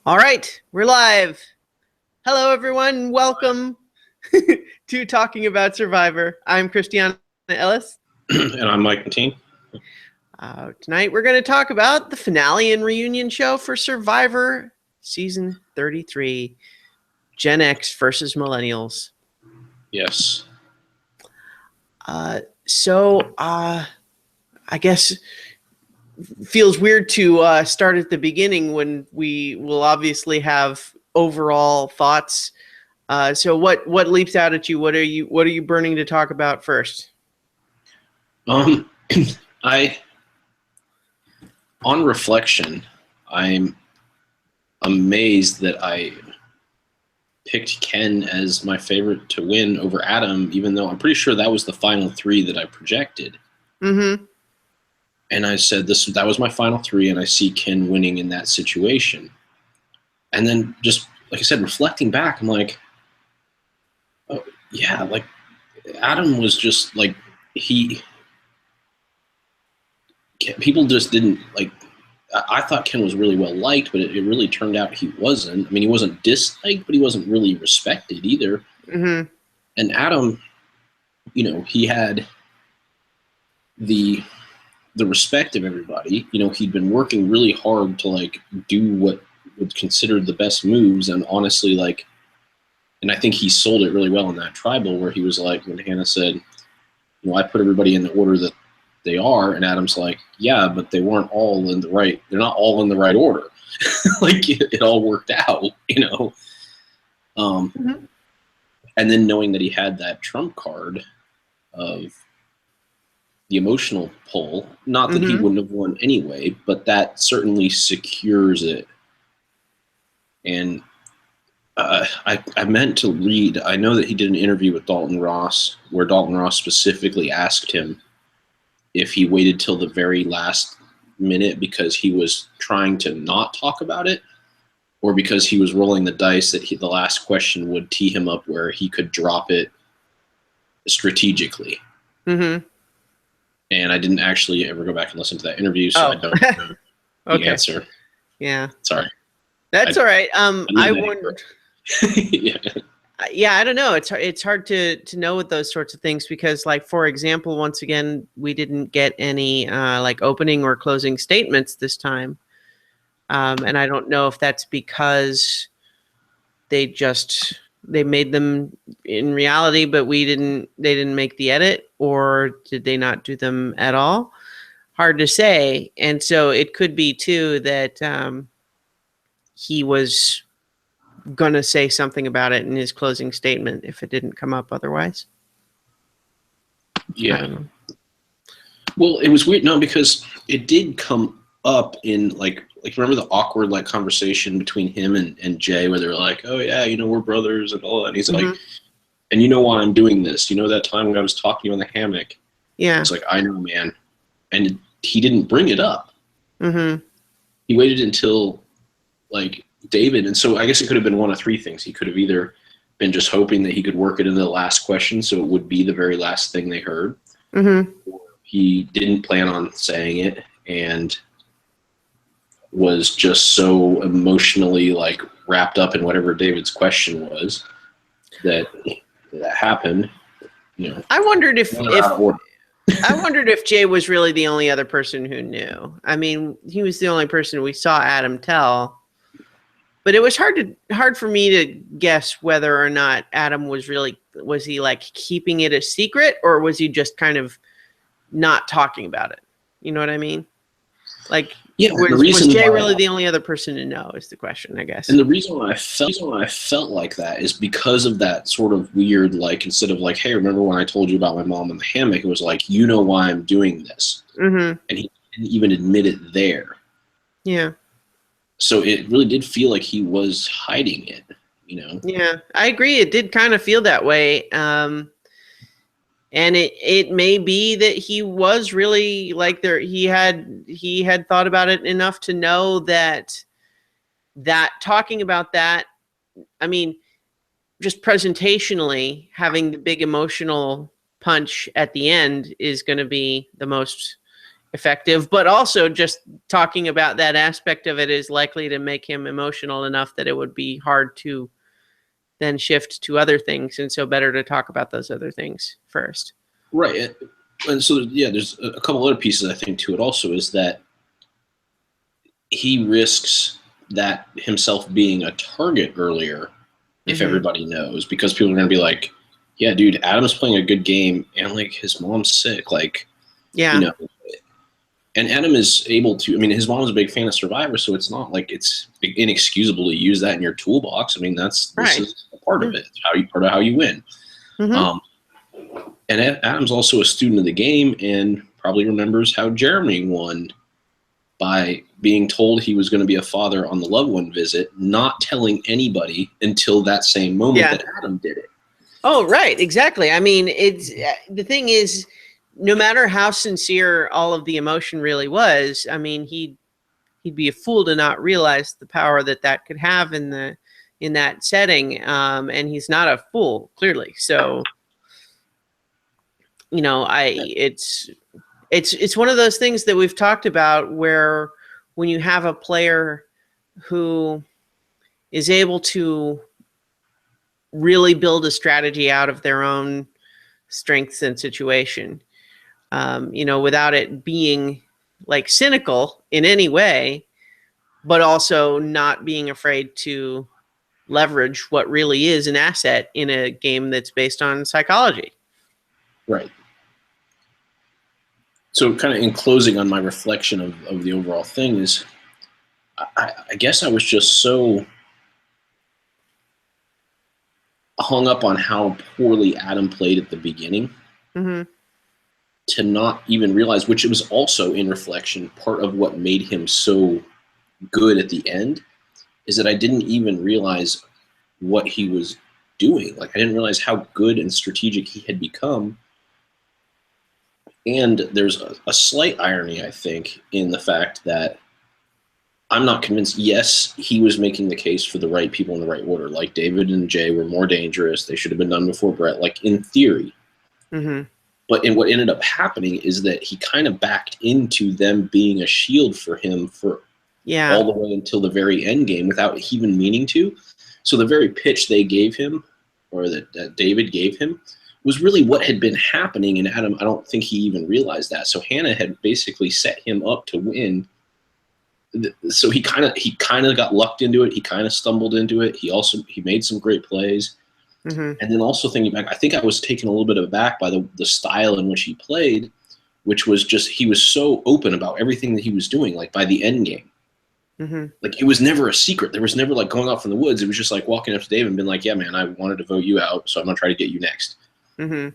All right, we're live. Hello, everyone. Welcome to Talking About Survivor. I'm Christiana Ellis. And I'm Mike Mateen. Tonight, we're going to talk about the finale and reunion show for Survivor Season 33, Gen X versus Millennials. Yes. I guess feels weird to start at the beginning when we will obviously have overall thoughts. So what leaps out at you? What are you burning to talk about first? On reflection, I'm amazed that I picked Ken as my favorite to win over Adam, even though I'm pretty sure that was the final three that I projected. Mm-hmm. And I said that was my final three, and I see Ken winning in that situation. And then just, like I said, reflecting back, I'm like, oh, yeah, like Adam was just like, people just didn't like. I thought Ken was really well liked, but it really turned out he wasn't. I mean, he wasn't disliked, but he wasn't really respected either. Mm-hmm. And Adam, he had the respect of everybody. He'd been working really hard to like do what would consider the best moves, and honestly, like, and I think he sold it really well in that tribal where he was like, when Hannah said, I put everybody in the order that they are, and Adam's like, yeah, but they weren't all in the right. They're not all in the right order. Like it all worked out, Mm-hmm. And then knowing that he had that trump card of the emotional pull, not that he wouldn't have won anyway, but that certainly secures it. And I meant to read, I know that he did an interview with Dalton Ross where Dalton Ross specifically asked him if he waited till the very last minute because he was trying to not talk about it, or because he was rolling the dice that the last question would tee him up where he could drop it strategically. Mm-hmm. And I didn't actually ever go back and listen to that interview, so I don't know the answer. Yeah. Sorry. That's all right. I wondered. Yeah. Yeah, I don't know. It's hard to know with those sorts of things because, like, for example, once again, we didn't get any like opening or closing statements this time, and I don't know if that's because they made them in reality, but they didn't make the edit, or did they not do them at all? Hard to say. And so it could be too that he was going to say something about it in his closing statement if it didn't come up otherwise. Yeah. Well, it was weird. No, because it did come up in like remember the awkward like conversation between him and Jay where they're like, oh yeah, we're brothers and all that. And he's like, and you know why I'm doing this? That time when I was talking to you in the hammock? Yeah. It's like, I know, man. And he didn't bring it up. Mm-hmm. He waited until like David, and so I guess it could have been one of three things. He could have either been just hoping that he could work it into the last question so it would be the very last thing they heard. Mm-hmm. Or he didn't plan on saying it and was just so emotionally like wrapped up in whatever David's question was that happened. I wondered if I wondered if Jay was really the only other person who knew. I mean, he was the only person we saw Adam tell. But it was hard for me to guess whether or not Adam was he like keeping it a secret, or was he just kind of not talking about it? You know what I mean? Like, yeah, was Jay really the only other person to know is the question, I guess. And the reason why I felt like that is because of that sort of weird, like, instead of like, hey, remember when I told you about my mom in the hammock? It was like, why I'm doing this. Mm-hmm. And he didn't even admit it there. Yeah. So it really did feel like he was hiding it, Yeah, I agree. It did kind of feel that way. And it may be that he was really like he had thought about it enough to know that talking about that, I mean, just presentationally having the big emotional punch at the end is going to be the most effective, but also just talking about that aspect of it is likely to make him emotional enough that it would be hard to then shift to other things. And so better to talk about those other things first. Right. And so, yeah, there's a couple other pieces I think to it also is that he risks that himself being a target earlier if everybody knows, because people are going to be like, yeah, dude, Adam's playing a good game and like his mom's sick. Like, yeah, you know, and Adam is able to, I mean, his mom's a big fan of Survivor, so it's not like it's inexcusable to use that in your toolbox. I mean, this is a part of it. It's part of how you win. And Adam's also a student of the game and probably remembers how Jeremy won by being told he was going to be a father on the loved one visit, not telling anybody until that same moment that Adam did it. Oh, right. Exactly. I mean, it's the thing is, no matter how sincere all of the emotion really was, I mean, he'd be a fool to not realize the power that could have in that setting. And he's not a fool, clearly. So, you know, it's one of those things that we've talked about where when you have a player who is able to really build a strategy out of their own strengths and situation, you know, without it being like cynical in any way, but also not being afraid to leverage what really is an asset in a game that's based on psychology. Right. So kind of in closing on my reflection of the overall thing is, I guess I was just so hung up on how poorly Adam played at the beginning to not even realize, which it was also in reflection, part of what made him so good at the end is that I didn't even realize what he was doing. Like, I didn't realize how good and strategic he had become. And there's a slight irony, I think, in the fact that I'm not convinced. Yes, he was making the case for the right people in the right order. Like, David and Jay were more dangerous. They should have been done before Brett, like in theory. But what ended up happening is that he kind of backed into them being a shield for him for all the way until the very end game without even meaning to. So the very pitch they gave him, or that David gave him, was really what had been happening. And Adam, I don't think he even realized that. So Hannah had basically set him up to win. So he kind of got lucked into it. He kind of stumbled into it. He made some great plays. And then also thinking back, I think I was taken a little bit aback by the style in which he played, which was just, he was so open about everything that he was doing, like by the end game. Like, it was never a secret. There was never like going off in the woods. It was just like walking up to David and being like, yeah, man, I wanted to vote you out, so I'm going to try to get you next. You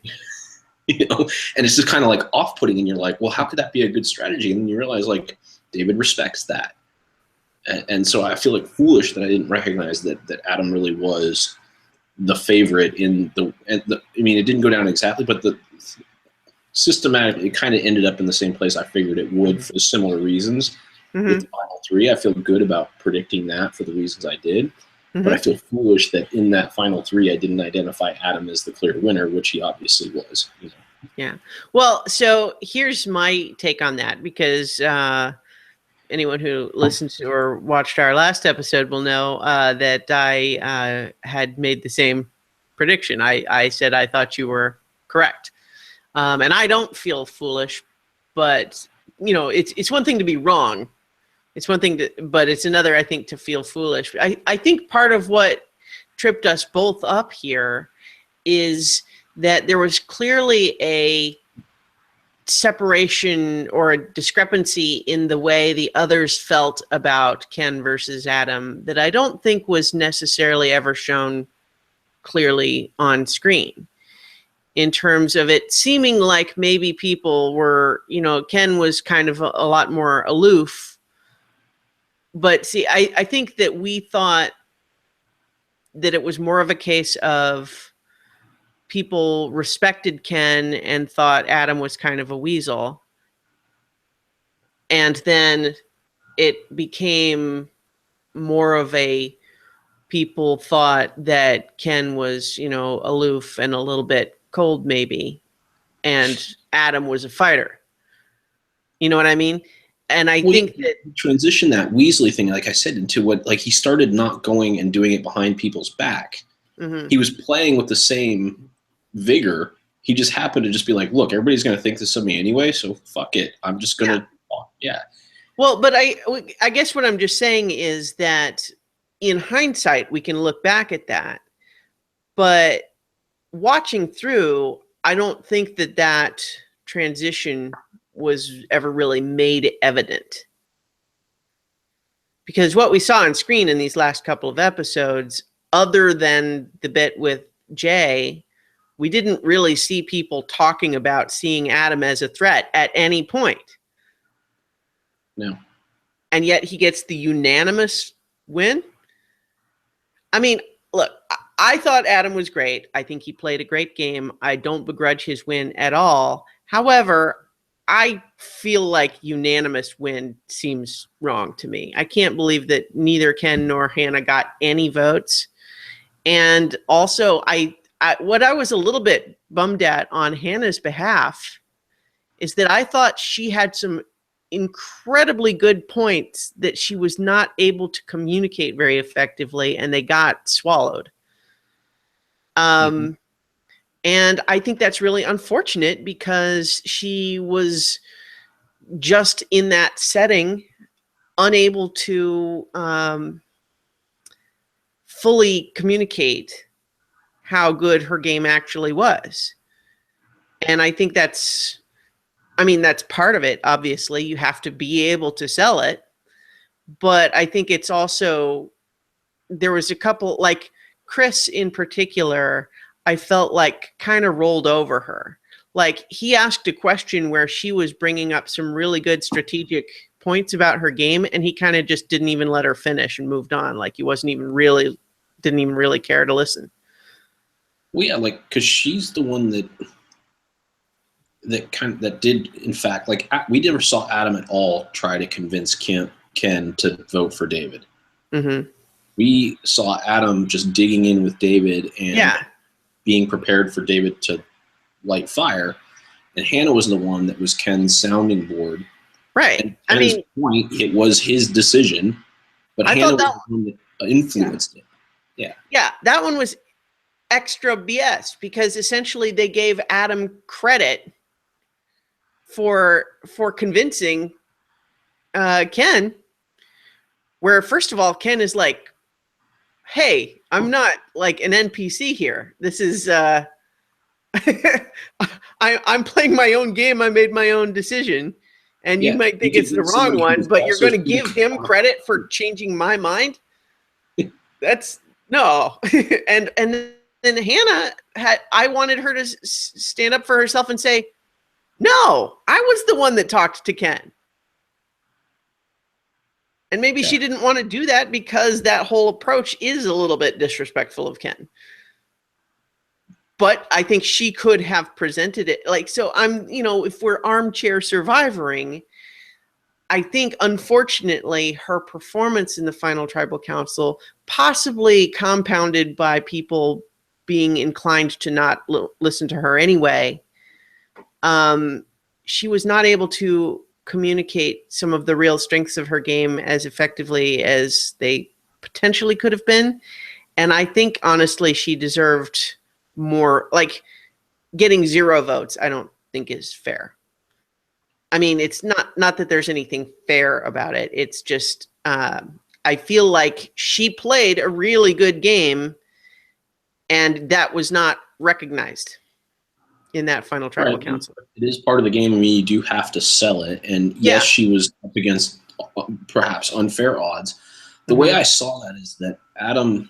know, and it's just kind of like off-putting, and you're like, well, how could that be a good strategy? And then you realize, like, David respects that. And so I feel like foolish that I didn't recognize that Adam really was the favorite in I mean, it didn't go down exactly, but the systematically, it kind of ended up in the same place I figured it would for similar reasons. With the final three, I feel good about predicting that for the reasons I did. But I feel foolish that in that final three, I didn't identify Adam as the clear winner, which he obviously was. You know? Yeah. Well, so here's my take on that, because anyone who listened to or watched our last episode will know that I had made the same prediction. I said I thought you were correct. And I don't feel foolish, but, you know, it's one thing to be wrong. It's one thing but it's another, I think, to feel foolish. I think part of what tripped us both up here is that there was clearly a separation or a discrepancy in the way the others felt about Ken versus Adam that I don't think was necessarily ever shown clearly on screen, in terms of it seeming like maybe people were, you know, Ken was kind of a lot more aloof. But see, I think that we thought that it was more of a case of people respected Ken and thought Adam was kind of a weasel. And then it became more of a, people thought that Ken was, you know, aloof and a little bit cold maybe, and Adam was a fighter. You know what I mean? And I Well, think that transition that Weasley thing, like I said, into what, like, he started not going and doing it behind people's back. mm-hmm. He was playing with the same vigor. He just happened to just be like, look, everybody's going to think this of me anyway, so fuck it. I'm just going to, yeah. Well, but I guess what I'm just saying is that in hindsight, we can look back at that. But watching through, I don't think that that transition was ever really made evident. Because what we saw on screen in these last couple of episodes, other than the bit with Jay, we didn't really see people talking about seeing Adam as a threat at any point. No. And yet he gets the unanimous win. I mean, look, I thought Adam was great. I think he played a great game. I don't begrudge his win at all. However, I feel like unanimous win seems wrong to me. I can't believe that neither Ken nor Hannah got any votes. And also, what I was a little bit bummed at on Hannah's behalf is that I thought she had some incredibly good points that she was not able to communicate very effectively, and they got swallowed. And I think that's really unfortunate because she was just in that setting, unable to fully communicate how good her game actually was. And I think that's part of it. Obviously, you have to be able to sell it. But I think it's also, there was a couple, like Chris in particular, I felt like kind of rolled over her. Like, he asked a question where she was bringing up some really good strategic points about her game, and he kind of just didn't even let her finish and moved on. Like, he didn't even really care to listen. Well, yeah, like, because she's the one that did, in fact, like, we never saw Adam at all try to convince Ken to vote for David. Mm-hmm. We saw Adam just digging in with David and being prepared for David to light fire. And Hannah was the one that was Ken's sounding board. Right. And Ken's point, it was his decision, but Hannah was the one that influenced it. Yeah. Yeah, that one was extra BS because essentially they gave Adam credit for convincing Ken, where first of all, Ken is like, hey, I'm not like an NPC here. This is I'm playing my own game. I made my own decision. And you might think it's the wrong one, but you're going to give him credit for changing my mind? That's no. and then Hannah I wanted her to stand up for herself and say, no, I was the one that talked to Ken. And maybe she didn't want to do that because that whole approach is a little bit disrespectful of Ken. But I think she could have presented it like, so if we're armchair survivoring, I think, unfortunately, her performance in the final tribal council, possibly compounded by people being inclined to not listen to her anyway, she was not able to communicate some of the real strengths of her game as effectively as they potentially could have been. And I think, honestly, she deserved more. Like, getting 0 votes, I don't think is fair. I mean, it's not that there's anything fair about it. It's just I feel like she played a really good game, and that was not recognized in that final tribal council. It is part of the game. I mean, you do have to sell it. And yes, she was up against perhaps unfair odds. The way I saw that is that Adam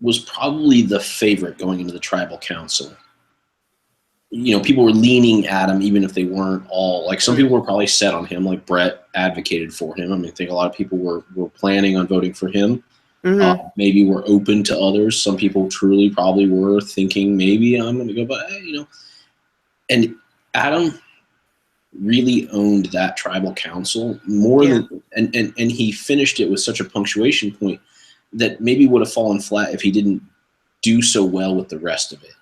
was probably the favorite going into the tribal council. People were leaning at him, even if they weren't all. Like, some people were probably set on him, like Brett advocated for him. I mean, I think a lot of people were planning on voting for him. Maybe were open to others. Some people truly probably were thinking, maybe I'm going to go, but And Adam really owned that tribal council more than, and he finished it with such a punctuation point that maybe would have fallen flat if he didn't do so well with the rest of it.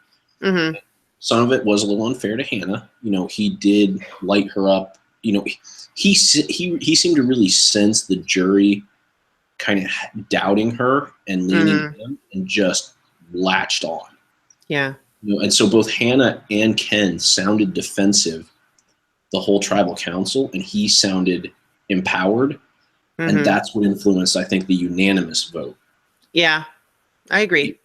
Some of it was a little unfair to Hannah. He did light her up he seemed to really sense the jury kind of doubting her and leaning on him, and just latched on. Yeah. And so both Hannah and Ken sounded defensive the whole tribal council, and he sounded empowered, and that's what influenced, I think, the unanimous vote. Yeah, I agree.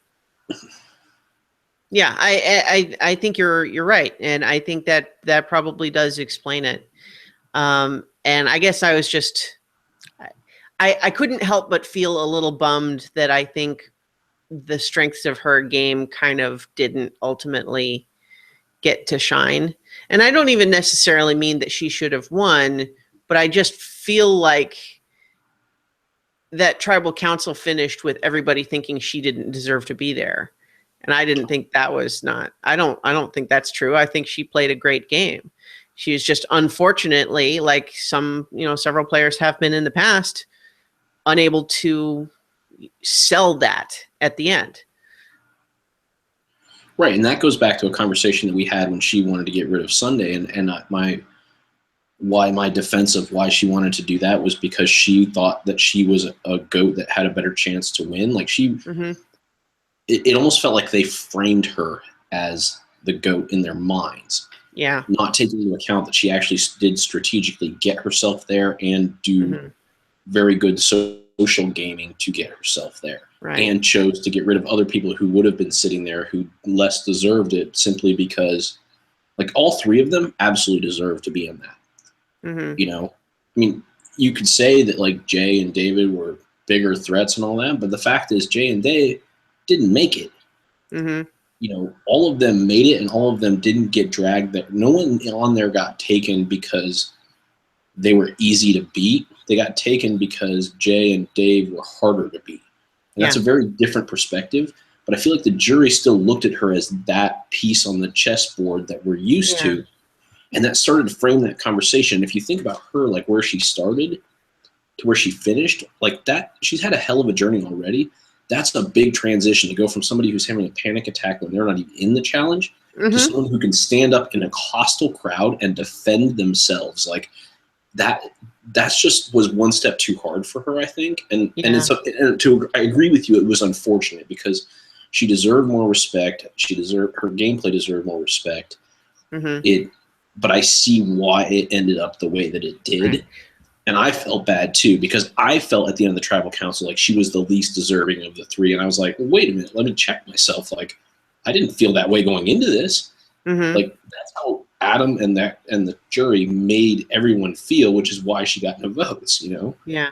Yeah, I think you're right, and I think that probably does explain it. And I guess I was just I couldn't help but feel a little bummed that I think the strengths of her game kind of didn't ultimately get to shine. And I don't even necessarily mean that she should have won, but I just feel like that tribal council finished with everybody thinking she didn't deserve to be there. And I didn't think that was not, I don't think that's true. I think she played a great game. She was just, unfortunately, like several players have been in the past, unable to sell that at the end. Right, and that goes back to a conversation that we had when she wanted to get rid of Sunday, and my defense of why she wanted to do that was because she thought that she was a goat that had a better chance to win. Like it almost felt like they framed her as the GOAT in their minds. Yeah. Not taking into account that she actually did strategically get herself there and do very good social gaming to get herself there. Right. And chose to get rid of other people who would have been sitting there who less deserved it, simply because, like, all three of them absolutely deserve to be in that. I mean, you could say that, like, Jay and David were bigger threats and all that, but the fact is Jay and Dave didn't make it. All of them made it, and all of them didn't get dragged. That no one on there got taken because they were easy to beat. They got taken because Jay and Dave were harder to beat. And that's a very different perspective. But I feel like the jury still looked at her as that piece on the chessboard that we're used to. And that started to frame that conversation. If you think about her, like, where she started to where she finished, like, that, she's had a hell of a journey already. That's a big transition to go from somebody who's having a panic attack when they're not even in the challenge to someone who can stand up in a hostile crowd and defend themselves. Like, that's just was one step too hard for her, I think. And I agree with you, it was unfortunate because she deserved more respect. Her gameplay deserved more respect. But I see why it ended up the way that it did. Right. And I felt bad too, because I felt at the end of the tribal council like she was the least deserving of the three. And I was like, well, wait a minute, let me check myself. Like, I didn't feel that way going into this. Like, that's how Adam and the jury made everyone feel, which is why she got no votes, Yeah.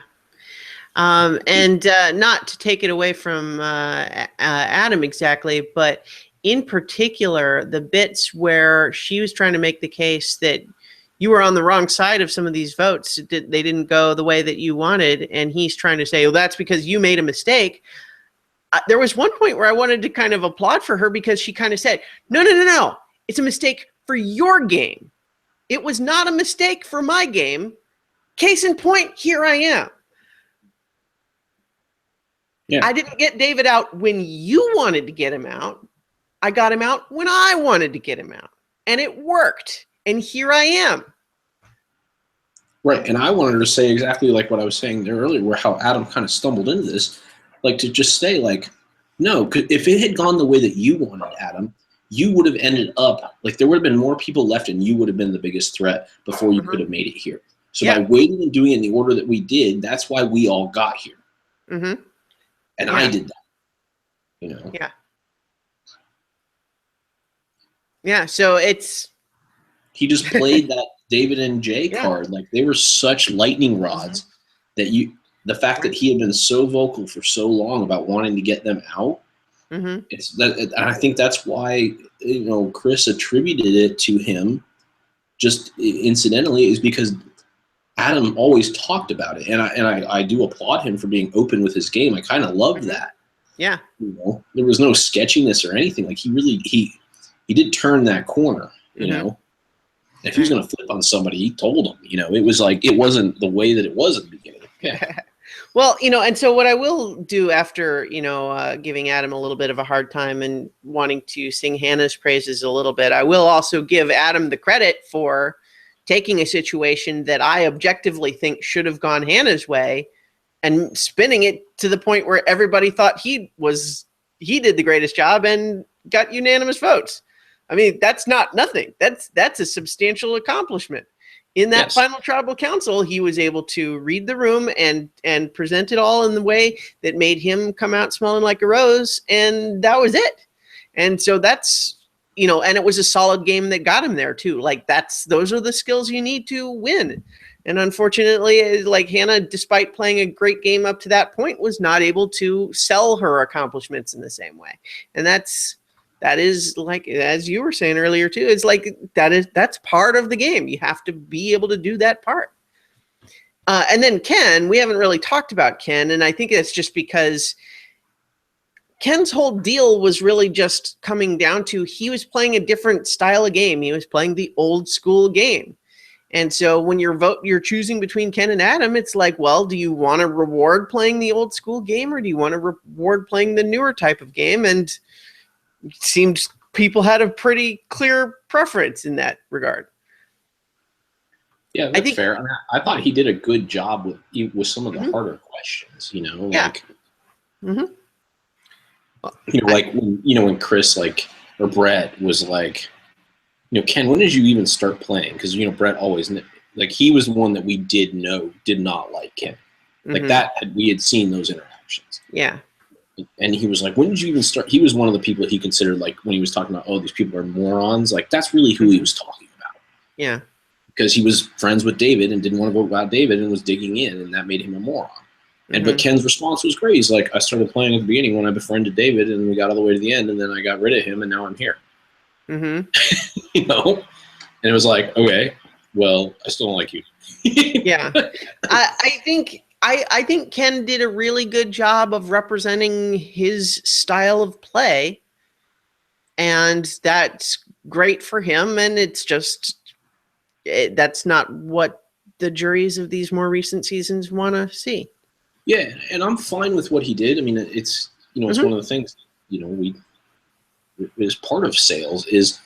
And not to take it away from Adam exactly, but in particular, the bits where she was trying to make the case that you were on the wrong side of some of these votes. They didn't go the way that you wanted. And he's trying to say, well, that's because you made a mistake. There was one point where I wanted to kind of applaud for her because she kind of said, no. It's a mistake for your game. It was not a mistake for my game. Case in point, here I am. Yeah. I didn't get David out when you wanted to get him out. I got him out when I wanted to get him out. And it worked. And here I am. Right. And I wanted to say exactly like what I was saying there earlier, where how Adam kind of stumbled into this. Like, to just say, like, no, if it had gone the way that you wanted, Adam, you would have ended up, like, there would have been more people left and you would have been the biggest threat before you could have made it here. So by waiting and doing it in the order that we did, that's why we all got here. And I did that, Yeah. Yeah, so it's... He just played that David and Jay card. Like, they were such lightning rods that the fact that he had been so vocal for so long about wanting to get them out, it's that, I think that's why Chris attributed it to him, just incidentally, is because Adam always talked about it, and I do applaud him for being open with his game. I kind of loved that. Yeah, there was no sketchiness or anything. Like, he did turn that corner. If he was going to flip on somebody, he told him. It was like, it wasn't the way that it was at the beginning. Yeah. Well, and so what I will do after, giving Adam a little bit of a hard time and wanting to sing Hannah's praises a little bit, I will also give Adam the credit for taking a situation that I objectively think should have gone Hannah's way and spinning it to the point where everybody thought he did the greatest job and got unanimous votes. I mean, that's not nothing. That's a substantial accomplishment. In that final tribal council, he was able to read the room and present it all in the way that made him come out smelling like a rose, and that was it. And so that's, and it was a solid game that got him there too. Like those are the skills you need to win. And unfortunately, like Hannah, despite playing a great game up to that point, was not able to sell her accomplishments in the same way. And that is like, as you were saying earlier too, it's like that's part of the game. You have to be able to do that part. And then Ken, we haven't really talked about Ken, and I think it's just because Ken's whole deal was really just coming down to he was playing a different style of game. He was playing the old school game. And so when you're choosing between Ken and Adam, it's like, well, do you want to reward playing the old school game, or do you want to reward playing the newer type of game? And it seemed people had a pretty clear preference in that regard. Yeah, that's fair. I thought he did a good job with some of the harder questions, like, like when Chris, or Brett was like, Ken, when did you even start playing? Because, Brett always, he was the one that we did not like Ken. Like we had seen those interactions. Yeah. And he was like, when did you even start? He was one of the people he considered, when he was talking about, oh, these people are morons. That's really who he was talking about. Yeah. Because he was friends with David and didn't want to vote about David and was digging in, and that made him a moron. But Ken's response was great. He's like, I started playing at the beginning when I befriended David, and we got all the way to the end, and then I got rid of him, and now I'm here. And it was like, okay, well, I still don't like you. Yeah. I think Ken did a really good job of representing his style of play, and that's great for him. And it's just, that's not what the juries of these more recent seasons want to see. Yeah. And I'm fine with what he did. I mean, it's, it's one of the things, is part of sales is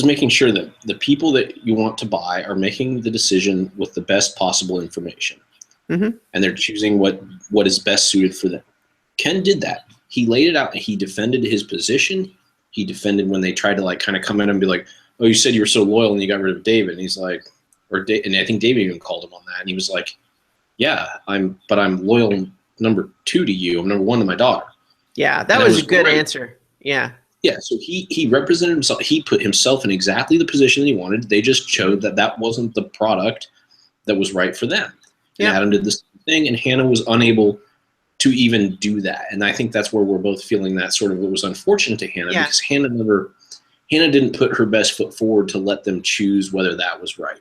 making sure that the people that you want to buy are making the decision with the best possible information. And they're choosing what is best suited for them. Ken did that. He laid it out and he defended his position. He defended when they tried to kind of come at him and be like, oh, you said you were so loyal and you got rid of David. And he's like, and I think David even called him on that. And he was like, yeah, I'm loyal number 2 to you. I'm number 1 to my daughter. Yeah, that was a good answer. Yeah. Yeah, so he represented himself. He put himself in exactly the position that he wanted. They just chose that wasn't the product that was right for them. And Adam did the same thing, and Hannah was unable to even do that. And I think that's where we're both feeling that sort of it was unfortunate to Hannah because Hannah didn't put her best foot forward to let them choose whether that was right.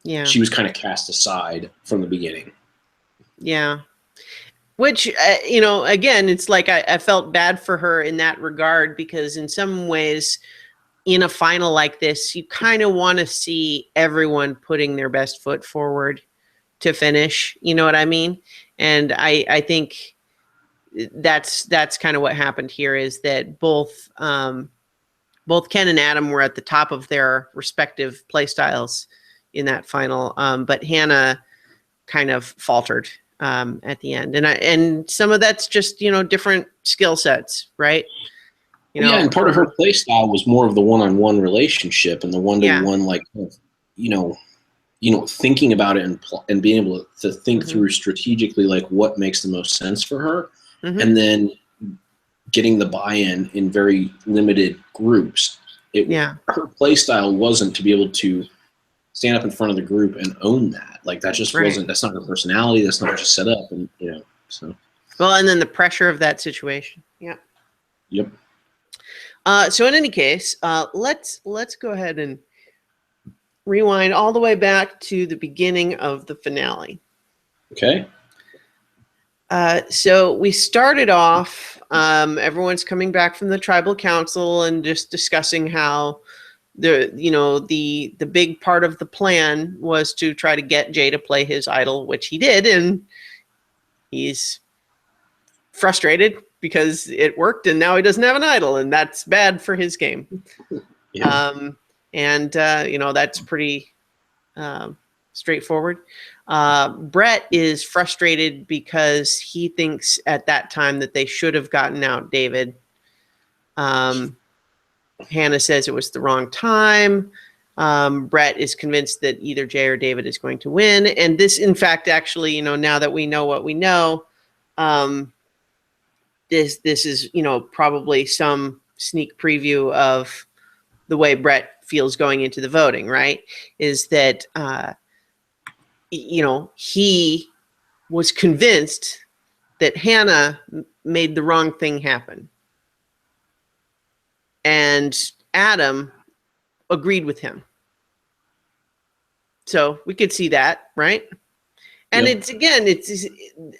Yeah. She was kind of cast aside from the beginning. Yeah. Which, again, it's like I felt bad for her in that regard because in some ways, in a final like this, you kind of want to see everyone putting their best foot forward to finish. You know what I mean? And I think that's kind of what happened here is that both Ken and Adam were at the top of their respective play styles in that final, but Hannah kind of faltered at the end, and some of that's just different skill sets, right? And part of her play style was more of the one-on-one relationship and the one-to-one, thinking about it and being able to think through strategically, what makes the most sense for her, and then getting the buy-in in very limited groups. Her play style wasn't to be able to stand up in front of the group and own that. That just wasn't, that's not her personality. That's not what she set up. And, so. Well, and then the pressure of that situation. Yeah. Yep. So in any case, let's go ahead and rewind all the way back to the beginning of the finale. Okay. So we started off, everyone's coming back from the tribal council and just discussing how the big part of the plan was to try to get Jay to play his idol, which he did, and he's frustrated because it worked and now he doesn't have an idol, and that's bad for his game. That's pretty straightforward. Brett is frustrated because he thinks at that time that they should have gotten out David. Hannah says it was the wrong time. Brett is convinced that either Jay or David is going to win. And this, in fact, actually, now that we know what we know, this is, probably some sneak preview of the way Brett feels going into the voting, right? Is that, he was convinced that Hannah made the wrong thing happen. And Adam agreed with him. So we could see that, right? And Yep. it's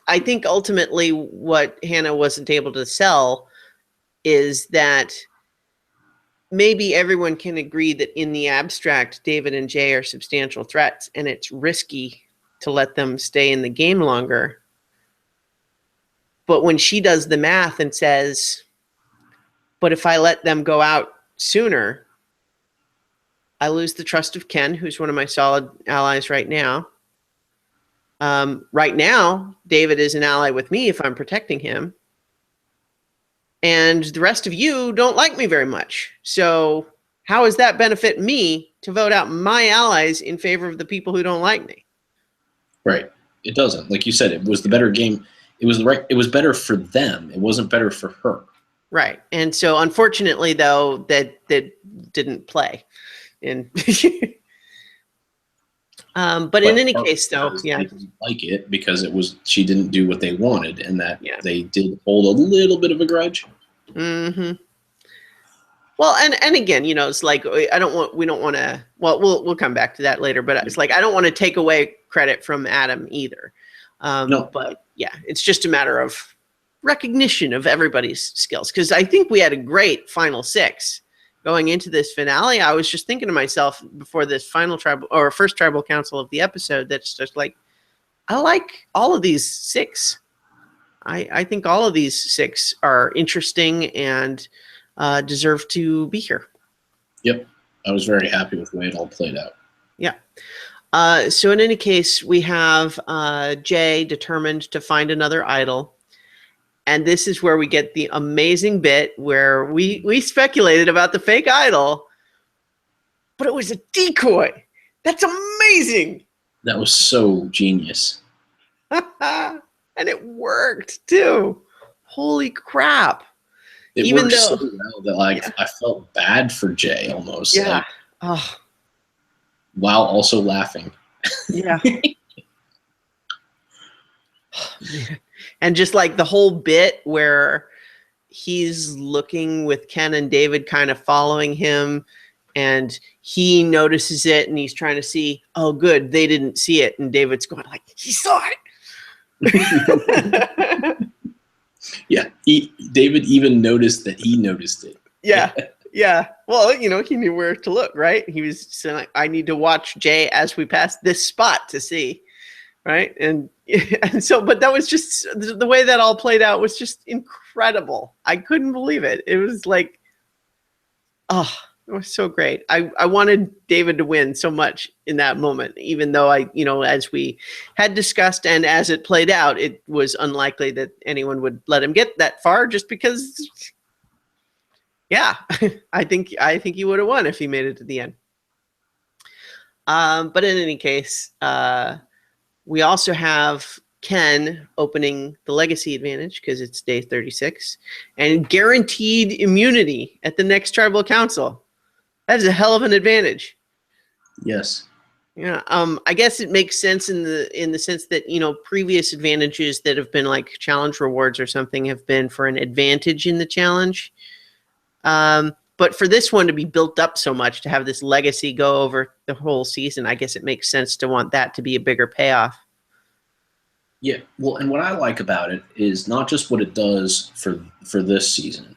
I think ultimately what Hannah wasn't able to sell is that maybe everyone can agree that in the abstract, David and Jay are substantial threats, and it's risky to let them stay in the game longer. But when she does the math and says, but if I let them go out sooner, I lose the trust of Ken, who's one of my solid allies right now. Right now, David is an ally with me if I'm protecting him. And the rest of you don't like me very much. So how does that benefit me to vote out my allies in favor of the people who don't like me? Right. It doesn't. Like you said, it was the better game. It was better for them. It wasn't better for her. Right. And so unfortunately, though, that didn't play. And but in any case, though, yeah, they didn't like it because she didn't do what they wanted, and that they did hold a little bit of a grudge. Mm-hmm. Well, and again, it's like we don't want to. Well, we'll come back to that later, but it's like I don't want to take away credit from Adam either. No. But yeah, it's just a matter of recognition of everybody's skills, because I think we had a great final six. Going into this finale, I was just thinking to myself before this final first tribal council of the episode, that's just like, I like all of these six. I think all of these six are interesting and deserve to be here. Yep. I was very happy with the way it all played out. Yeah. So in any case, we have Jay determined to find another idol. And this is where we get the amazing bit where we speculated about the fake idol, but it was a decoy. That's amazing. That was so genius. And it worked too. Holy crap. It worked so well that I felt bad for Jay almost. Yeah. While also laughing. Yeah. And just like the whole bit where he's looking with Ken and David kind of following him, and he notices it and he's trying to see, oh, good, they didn't see it. And David's going like, he saw it. Yeah. David even noticed that he noticed it. Yeah. Yeah. Well, he knew where to look, right? He was saying, like, I need to watch Jay as we pass this spot to see. Right. And so, but that was just the way that all played out was just incredible. I couldn't believe it. It was like, it was so great. I wanted David to win so much in that moment, even though as we had discussed and as it played out, it was unlikely that anyone would let him get that far just because, yeah, I think he would have won if he made it to the end. But in any case, we also have Ken opening the legacy advantage because it's day 36 and guaranteed immunity at the next tribal council. That is a hell of an advantage. Yes. Yeah. I guess it makes sense in the sense that, previous advantages that have been like challenge rewards or something have been for an advantage in the challenge. But for this one to be built up so much, to have this legacy go over the whole season, I guess it makes sense to want that to be a bigger payoff. Yeah, well, and what I like about it is not just what it does for this season.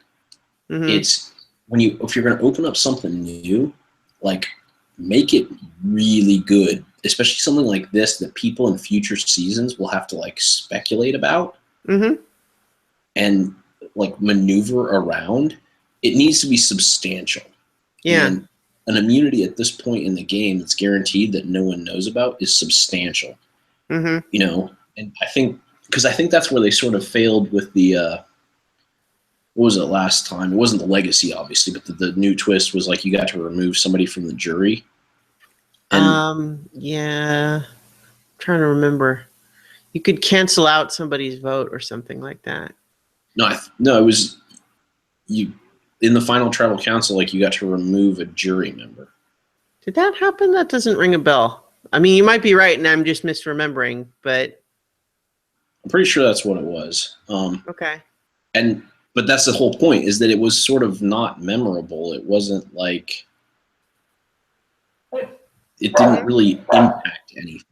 Mm-hmm. It's if you're going to open up something new, like make it really good, especially something like this that people in future seasons will have to like speculate about and like maneuver around. It needs to be substantial. Yeah. And an immunity at this point in the game that's guaranteed that no one knows about is substantial. Mm-hmm. You know, and I think that's where they sort of failed with the what was it last time? It wasn't the legacy, obviously, but the new twist was like you got to remove somebody from the jury. And yeah, I'm trying to remember. You could cancel out somebody's vote or something like that. No, it was you in the final tribal council. Like you got to remove a jury member. Did that happen? That doesn't ring a bell. I mean, you might be right, and I'm just misremembering, but I'm pretty sure that's what it was. Okay. But that's the whole point, is that it was sort of not memorable. It wasn't like it didn't really impact anything.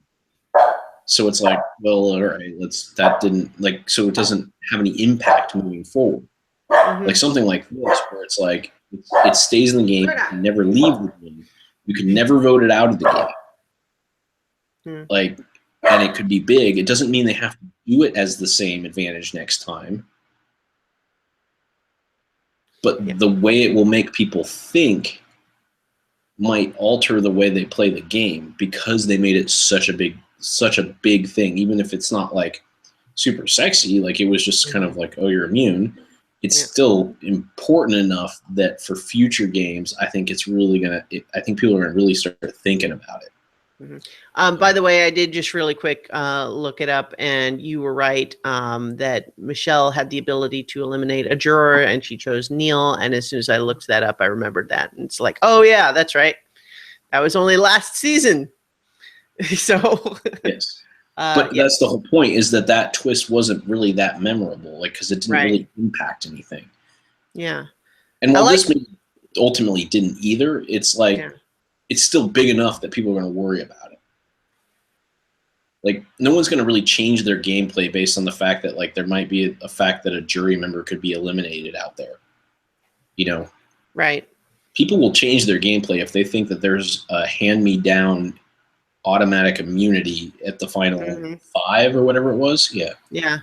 So it's like, well, all right, that didn't like, so it doesn't have any impact moving forward. Mm-hmm. Like something like this, where it's like it stays in the game, you can never leave the game, you can never vote it out of the game. Mm. Like, and it could be big. It doesn't mean they have to do it as the same advantage next time. But the way it will make people think might alter the way they play the game, because they made it such a big thing. Even if it's not like super sexy, like it was just kind of like, oh, you're immune. It's still important enough that for future games, I think it's really I think people are gonna really start thinking about it. Mm-hmm. By the way, I did just really quick look it up, and you were right that Michelle had the ability to eliminate a juror, and she chose Neil. And as soon as I looked that up, I remembered that. And it's like, oh, yeah, that's right. That was only last season. So, yes. But that's the whole point, is that twist wasn't really that memorable, like, because it didn't really impact anything. Yeah. And while this ultimately didn't either, it's like, it's still big enough that people are going to worry about it. Like, no one's going to really change their gameplay based on the fact that, like, there might be a fact that a jury member could be eliminated out there. You know? Right. People will change their gameplay if they think that there's a hand-me-down automatic immunity at the final 5 or whatever it was. Yeah. Yeah.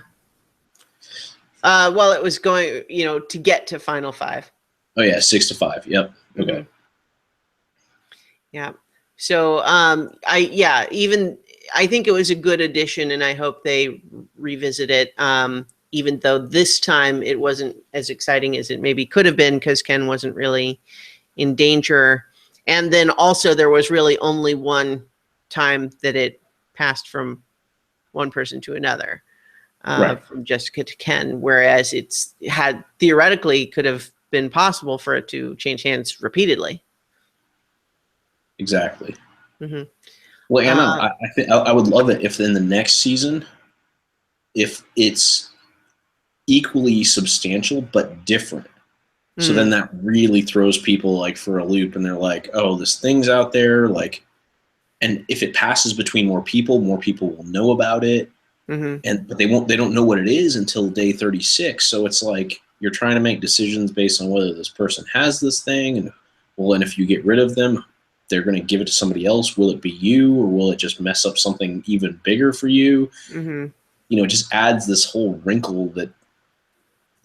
Well, it was going, to get to final 5. Oh, yeah, 6-5. Yep. Okay. Mm-hmm. Yeah. So, I think it was a good addition, and I hope they revisit it. Even though this time it wasn't as exciting as it maybe could have been, because Ken wasn't really in danger. And then also there was really only one time that it passed one person to another, from Jessica to Ken, whereas theoretically could have been possible for it to change hands repeatedly. Exactly. Mm-hmm. Well, Anna, I think I would love it if in the next season, if it's equally substantial but different. So then that really throws people like for a loop, and they're like, oh, this thing's out there, like, and if it passes between more people will know about it. Mm-hmm. But they don't know what it is until day 36. So it's like you're trying to make decisions based on whether this person has this thing, and if you get rid of them, they're going to give it to somebody else. Will it be you, or will it just mess up something even bigger for you? Mm-hmm. It just adds this whole wrinkle that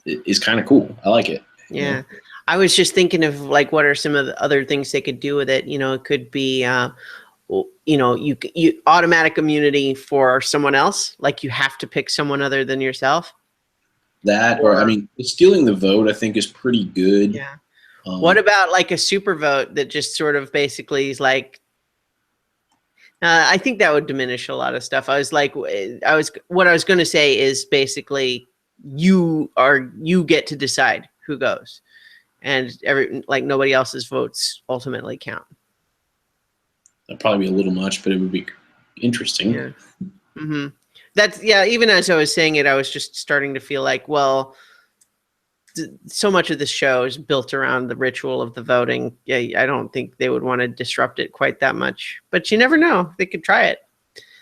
is kind of cool. I like it. Yeah. I was just thinking of like, what are some of the other things they could do with it? It could be, you automatic immunity for someone else. Like you have to pick someone other than yourself. Stealing the vote, I think, is pretty good. Yeah. What about like a super vote that just sort of basically is like, I think that would diminish a lot of stuff. What I was going to say is basically you get to decide who goes, and nobody else's votes ultimately count. That'd probably be a little much, but it would be interesting. Yeah. Mm-hmm. Even as I was saying it, I was just starting to feel like, well, so much of the show is built around the ritual of the voting. Yeah, I don't think they would want to disrupt it quite that much, but you never know. They could try it.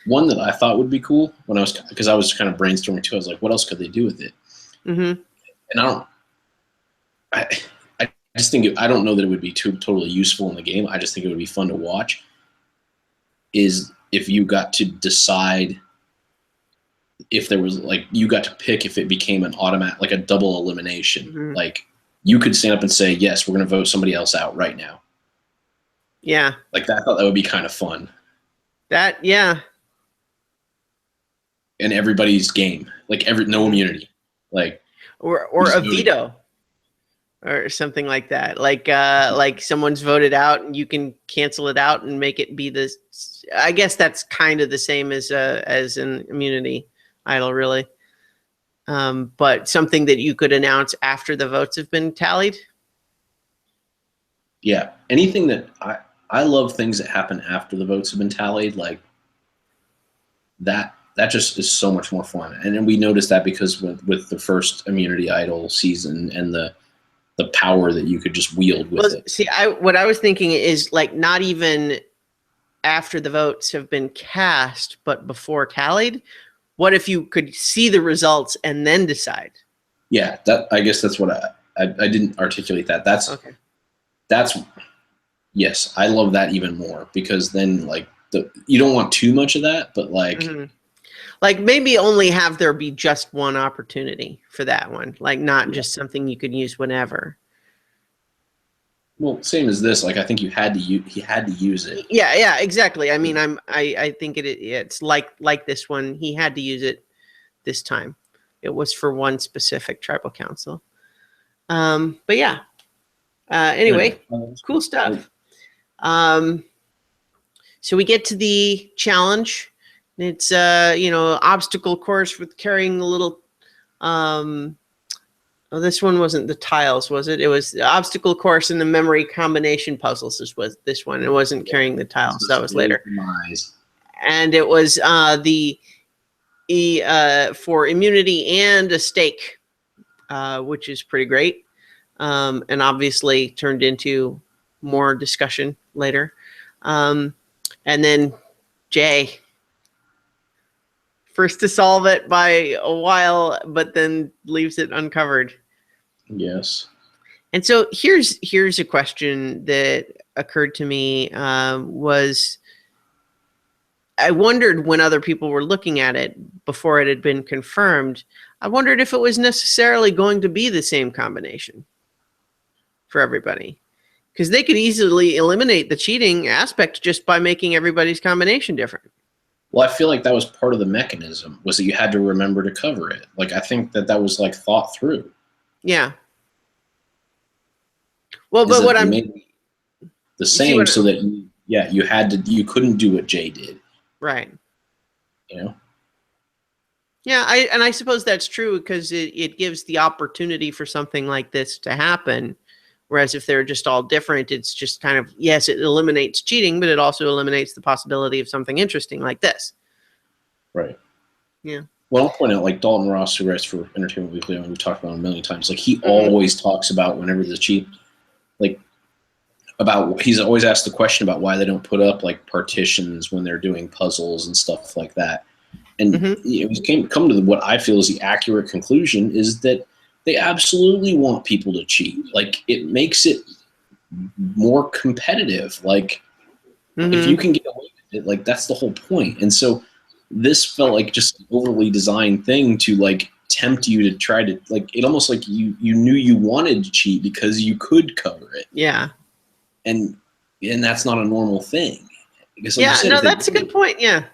One that I thought would be cool because I was kind of brainstorming too. I was like, what else could they do with it? Mm-hmm. And I just think I don't know that it would be totally useful in the game. I just think it would be fun to watch. Is if you got to decide if there was you got to pick if it became an automatic, like a double elimination. Mm-hmm. Like you could stand up and say, yes, we're going to vote somebody else out right now. Yeah. Like I thought that would be kind of fun. That, yeah. And everybody's game, like no immunity, like Or a veto or something like that. Like someone's voted out and you can cancel it out and make it be this. I guess that's kind of the same as an immunity idol, really. But something that you could announce after the votes have been tallied. Yeah, anything that I love things that happen after the votes have been tallied, like that just is so much more fun. And then we noticed that because with the first immunity idol season and the power that you could just wield with it. See, what I was thinking is like not even after the votes have been cast, but before tallied. What if you could see the results and then decide? Yeah, I guess that's what I didn't articulate that. That's okay. That's yes, I love that even more because then like you don't want too much of that, but like like maybe only have there be just one opportunity for that one, like not just something you could use whenever. Well, same as this. Like I think he had to use it. Yeah, exactly. I mean, I think it's like this one. He had to use it this time. It was for one specific tribal council. But yeah. Anyway, cool stuff. So we get to the challenge. It's obstacle course with carrying the little this one wasn't the tiles, was it? It was the obstacle course and the memory combination puzzles. Was this one? It wasn't carrying the tiles. That was later. And it was for immunity and a stake, which is pretty great. And obviously turned into more discussion later. And then Jay, first to solve it by a while, but then leaves it uncovered. Yes. And so here's a question that occurred to me. Was I wondered when other people were looking at it before it had been confirmed, I wondered if it was necessarily going to be the same combination for everybody. Because they could easily eliminate the cheating aspect just by making everybody's combination different. Well, I feel like that was part of the mechanism, was that you had to remember to cover it. Like, I think that was like thought through. Yeah. Well, but what I'm the same so that you couldn't do what Jay did. Right. You know? Yeah, I suppose that's true because it gives the opportunity for something like this to happen. Whereas if they're just all different, it's just kind of, yes, it eliminates cheating, but it also eliminates the possibility of something interesting like this. Right. Yeah. Well, I'll point out, like Dalton Ross, who writes for Entertainment Weekly, and we've talked about him a million times, like he always talks about whenever the cheat, like he's always asked the question about why they don't put up like partitions when they're doing puzzles and stuff like that. And we come to what I feel is the accurate conclusion is that they absolutely want people to cheat. Like it makes it more competitive. Like if you can get away with it, like that's the whole point. And so this felt like just an overly designed thing to like tempt you to try to like it almost like you knew you wanted to cheat because you could cover it. Yeah. And that's not a normal thing. Because like no, that's a good point. Yeah.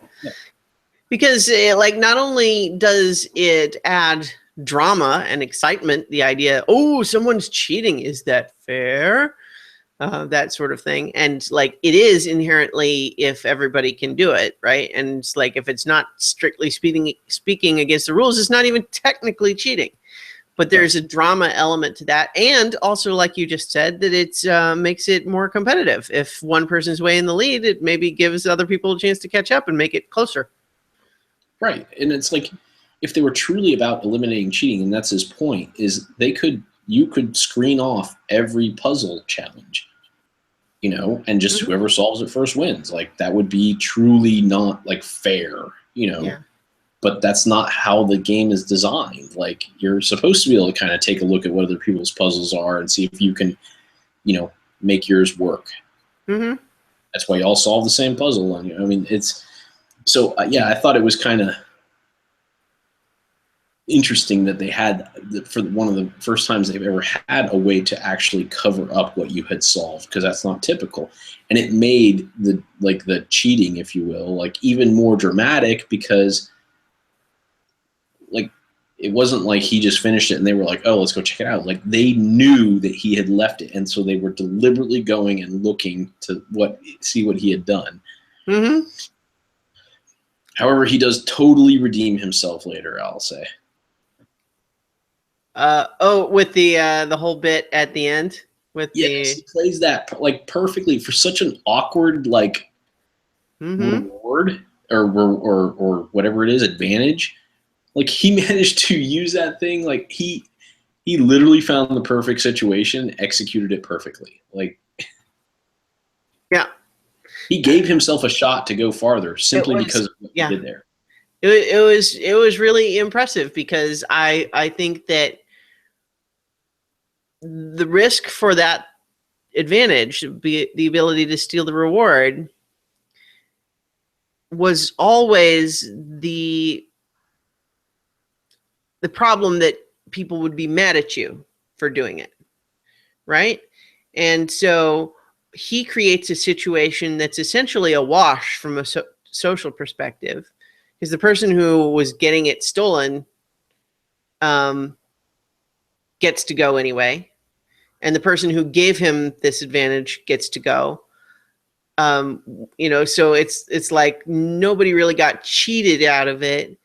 Because like not only does it add drama and excitement, the idea, oh, someone's cheating, is that fair? That sort of thing. And like it is inherently if everybody can do it, right? And it's like if it's not strictly speaking against the rules, it's not even technically cheating. But there's a drama element to that. And also, like you just said, that it makes it more competitive. If one person's way in the lead, it maybe gives other people a chance to catch up and make it closer. Right. And it's like if they were truly about eliminating cheating, and that's his point, is you could screen off every puzzle challenge, and just whoever solves it first wins. Like that would be truly not like fair, Yeah. But that's not how the game is designed. Like you're supposed to be able to kind of take a look at what other people's puzzles are and see if you can, make yours work. That's why y'all solve the same puzzle. And I mean, it's so, yeah, I thought it was kind of, interesting that they had, for one of the first times they've ever had a way to actually cover up what you had solved, because that's not typical. And it made the cheating, if you will, like even more dramatic, because like it wasn't like he just finished it and they were like, oh, let's go check it out. Like they knew that he had left it, and so they were deliberately going and looking to see what he had done. Mm-hmm. However, he does totally redeem himself later, I'll say. With the whole bit at the end with yes, he plays that like perfectly for such an awkward like reward or whatever it is, advantage. Like he managed to use that thing. Like he literally found the perfect situation, executed it perfectly. Like yeah, he gave himself a shot to go farther simply because of what he did there. It was really impressive, because I think that the risk for that advantage, the ability to steal the reward, was always the problem that people would be mad at you for doing it, right? And so he creates a situation that's essentially a wash from a social perspective, because the person who was getting it stolen gets to go anyway, and the person who gave him this advantage gets to go. So it's like nobody really got cheated out of it.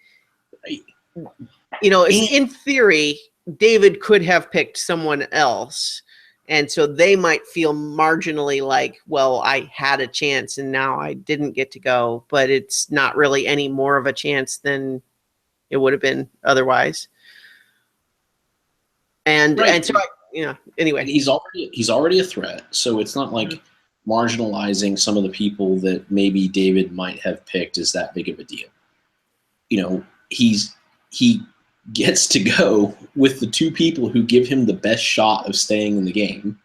In theory, David could have picked someone else, and so they might feel marginally like, well, I had a chance and now I didn't get to go, but it's not really any more of a chance than it would have been otherwise. And so anyway, and he's already a threat, so it's not like marginalizing some of the people that maybe David might have picked is that big of a deal. He gets to go with the two people who give him the best shot of staying in the game.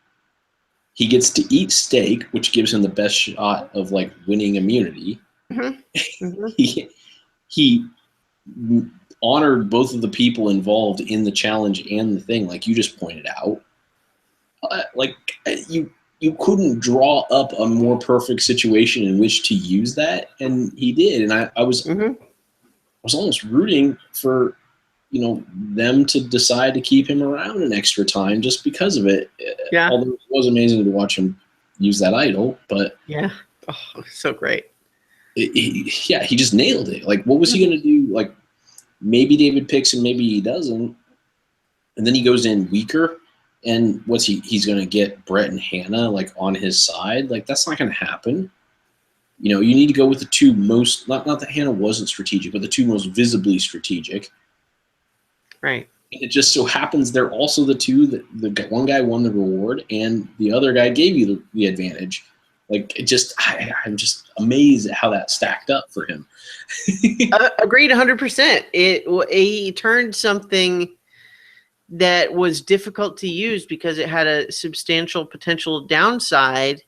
He gets to eat steak, which gives him the best shot of like winning immunity. Mm-hmm. Mm-hmm. he honored both of the people involved in the challenge and the thing, like you just pointed out. You couldn't draw up a more perfect situation in which to use that, and he did. And I was almost rooting for them to decide to keep him around an extra time just because of it. Yeah. Although it was amazing to watch him use that idol, but yeah, so great. He just nailed it. Like, what was he going to do? Like, maybe David picks him, maybe he doesn't, and then he goes in weaker. And he's going to get Brett and Hannah like on his side. Like, that's not going to happen. You need to go with the two most, not that Hannah wasn't strategic, but the two most visibly strategic. Right. And it just so happens they're also the two that the one guy won the reward and the other guy gave you the advantage. Like, I'm just amazed at how that stacked up for him. Agreed 100%. He turned something that was difficult to use because it had a substantial potential downside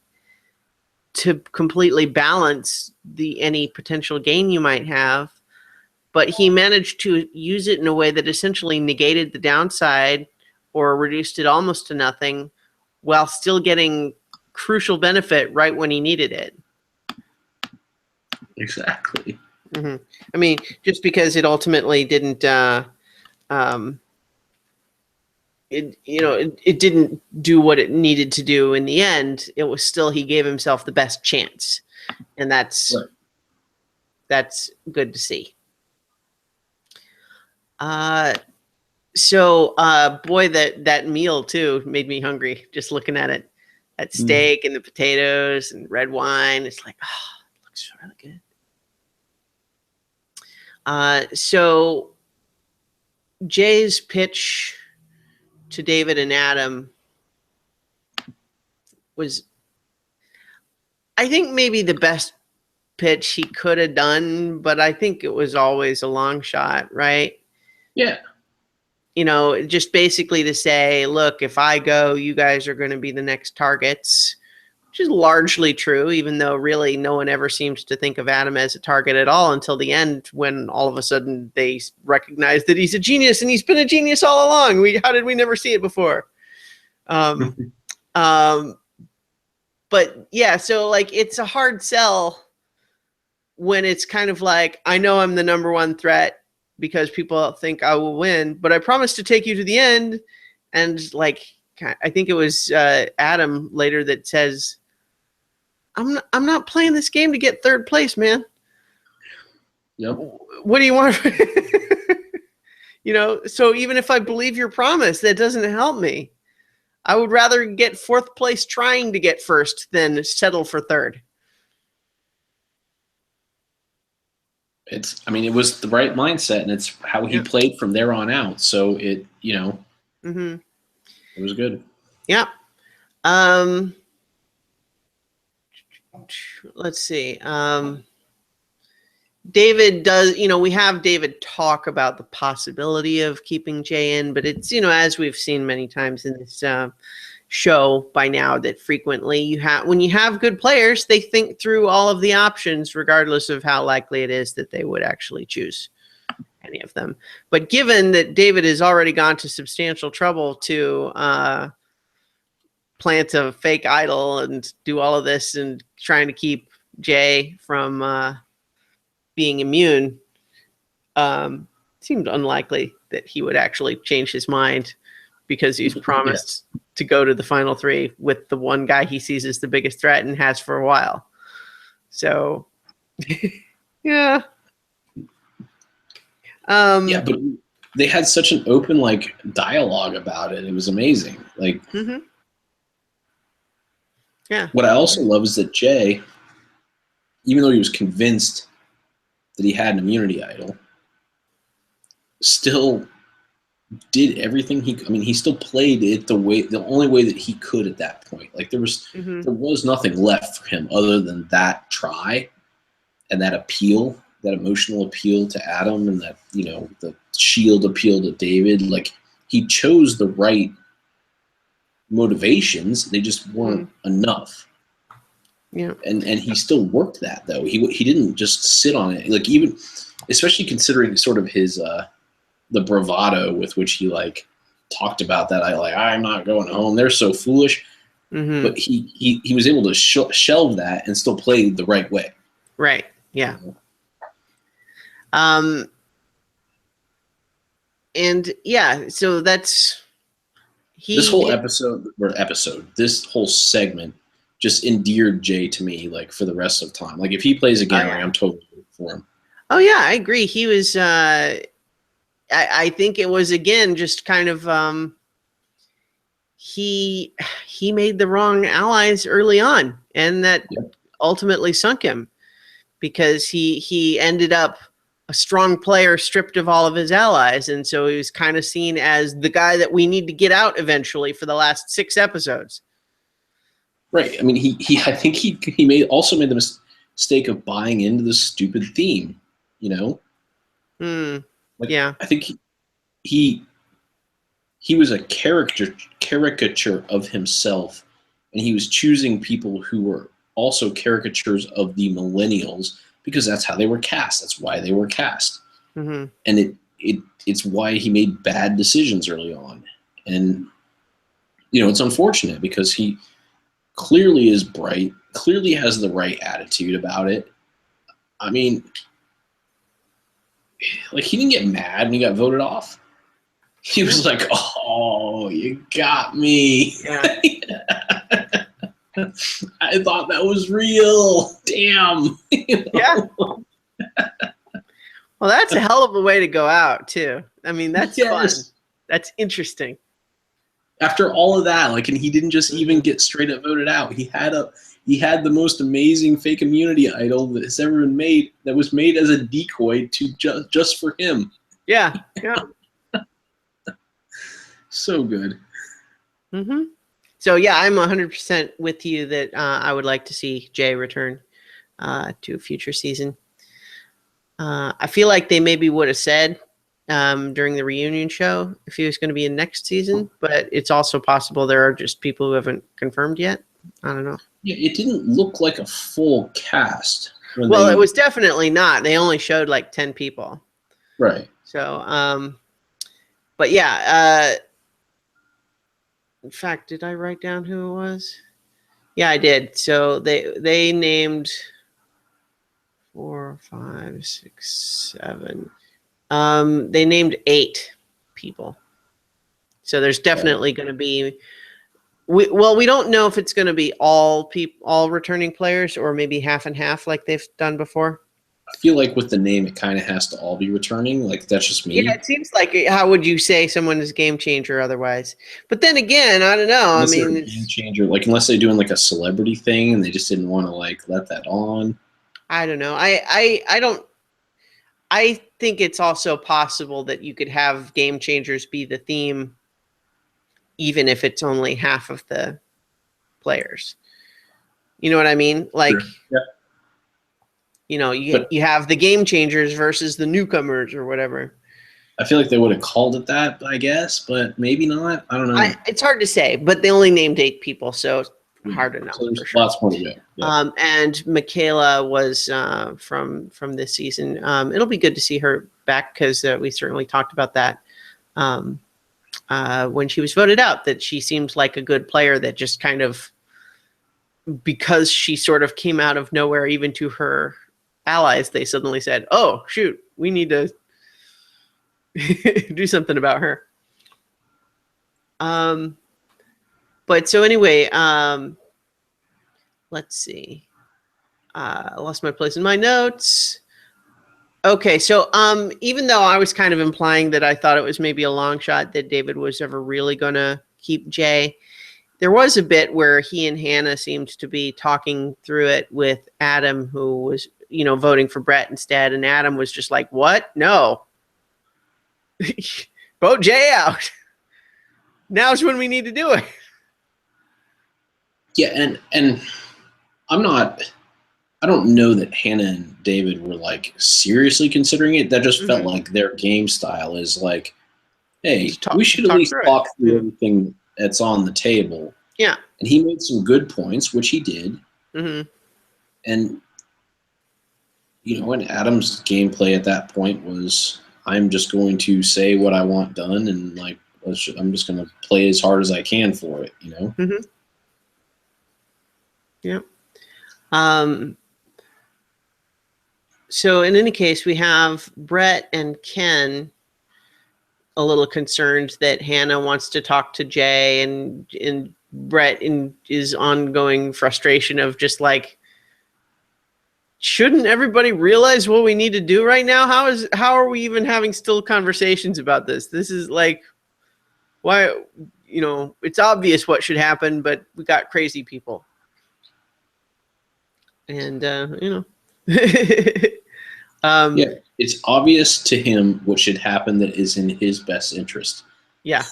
to completely balance any potential gain you might have. But he managed to use it in a way that essentially negated the downside or reduced it almost to nothing, while still getting crucial benefit right when he needed it. Exactly. Mm-hmm. I mean, just because it ultimately didn't it didn't do what it needed to do in the end, it was still, he gave himself the best chance. And that's good to see. Boy, that meal too made me hungry just looking at it. That steak and the potatoes and red wine. It's like, it looks really good. So Jay's pitch to David and Adam was, I think, maybe the best pitch he could have done, but I think it was always a long shot, right? Yeah. Just basically to say, look, if I go, you guys are going to be the next targets. which is largely true, even though really no one ever seems to think of Adam as a target at all until the end, when all of a sudden they recognize that he's a genius, and he's been a genius all along. How did we never see it before? But yeah, so like it's a hard sell when it's kind of like, I know I'm the number one threat because people think I will win, but I promise to take you to the end. And like, I think it was Adam later that says, I'm not playing this game to get third place, man. Yep. What do you want? So even if I believe your promise, that doesn't help me. I would rather get fourth place trying to get first than settle for third. It was the right mindset, and it's how he played from there on out. So it was good. Yeah. Let's see. David does, we have David talk about the possibility of keeping Jay in, but it's, as we've seen many times in this show by now, that frequently when you have good players, they think through all of the options, regardless of how likely it is that they would actually choose any of them. But given that David has already gone to substantial trouble to plant a fake idol and do all of this and trying to keep Jay from being immune, seemed unlikely that he would actually change his mind, because he's promised to go to the final three with the one guy he sees as the biggest threat and has for a while. So, yeah. Yeah, but they had such an open dialogue about it. It was amazing. Yeah. What I also love is that Jay, even though he was convinced that he had an immunity idol, still did everything he still played it the only way that he could at that point. There was nothing left for him other than that try and that appeal, that emotional appeal to Adam, and that, the shield appeal to David. He chose the right motivations, they just weren't enough. Yeah. And he still worked that, though. He didn't just sit on it. Even, especially considering sort of his the bravado with which he talked about that. I'm not going home. They're so foolish. Mm-hmm. But he was able to shelve that and still play the right way. Right. Yeah. And yeah, so that's this whole this whole segment just endeared Jay to me, for the rest of time. If he plays again, I'm totally for him. Oh yeah, I agree. He was. I think it was again just kind of he made the wrong allies early on, and that ultimately sunk him, because he ended up a strong player stripped of all of his allies, and so he was kind of seen as the guy that we need to get out eventually for the last 6 episodes. Right. I think he also made the mistake of buying into the stupid theme. Yeah. I think he was a caricature of himself, and he was choosing people who were also caricatures of the millennials, because that's how they were cast. That's why they were cast. Mm-hmm. And it's why he made bad decisions early on. And, it's unfortunate, because he clearly is bright, clearly has the right attitude about it. He didn't get mad when he got voted off. He was like, "Oh, you got me." Yeah. I thought that was real. Damn. Yeah. Well, that's a hell of a way to go out, too. That's fun. That's interesting. After all of that, and he didn't just even get straight up voted out. He had the most amazing fake immunity idol that has ever been made, that was made as a decoy to just for him. Yeah. Yeah. So good. Mm-hmm. So yeah, I'm 100% with you that I would like to see Jay return to a future season. I feel like they maybe would have said during the reunion show if he was going to be in next season, but it's also possible there are just people who haven't confirmed yet. I don't know. Yeah, it didn't look like a full cast. Well, it was definitely not. They only showed like 10 people. Right. So, but yeah, in fact, did I write down who it was? Yeah, I did. So they named 4, 5, 6, 7. They named 8 people. So there's definitely going to be. We don't know if it's going to be all returning players, or maybe half and half like they've done before. I feel like with the name, it kind of has to all be returning. Like, that's just me. Yeah, it seems like, how would you say someone is game changer otherwise? But then again, I don't know. Unless I mean, they're a game changer, like unless they're doing like a celebrity thing and they just didn't want to like let that on. I don't know. I don't. I think it's also possible that you could have game changers be the theme, even if it's only half of the players. You know what I mean? Like, Sure. Yeah. you know, you have the game changers versus the newcomers or whatever. I feel like they would have called it that, I guess, but maybe not. I don't know. It's hard to say, but they only named 8 people, so it's hard to know. So there's for sure. lots more to go. Yeah. And Michaela was from this season. It'll be good to see her back, because we certainly talked about that when she was voted out, that she seems like a good player that just kind of, because she sort of came out of nowhere, even to her allies, they suddenly said, oh, shoot, we need to do something about her. But so anyway, let's see. I lost my place in my notes. Okay, so even though I was kind of implying that I thought it was maybe a long shot that David was ever really going to keep Jay, there was a bit where he and Hannah seemed to be talking through it with Adam, who was, voting for Brett instead. And Adam was just like, what? No. Vote Jay out. Now's when we need to do it. Yeah, and I don't know that Hannah and David were like seriously considering it. That just felt like their game style is like, hey, we should at least talk through everything that's on the table. Yeah. And he made some good points, which he did. Mm-hmm. And, and Adam's gameplay at that point was, I'm just going to say what I want done, and like, I'm just going to play as hard as I can for it, Mm-hmm. Yeah. So in any case, we have Brett and Ken a little concerned that Hannah wants to talk to Jay, and Brett in his ongoing frustration of just like, shouldn't everybody realize what we need to do right now? How are we even having still conversations about this? This is like, why, it's obvious what should happen, but we got crazy people. And, yeah, it's obvious to him what should happen that is in his best interest. Yeah.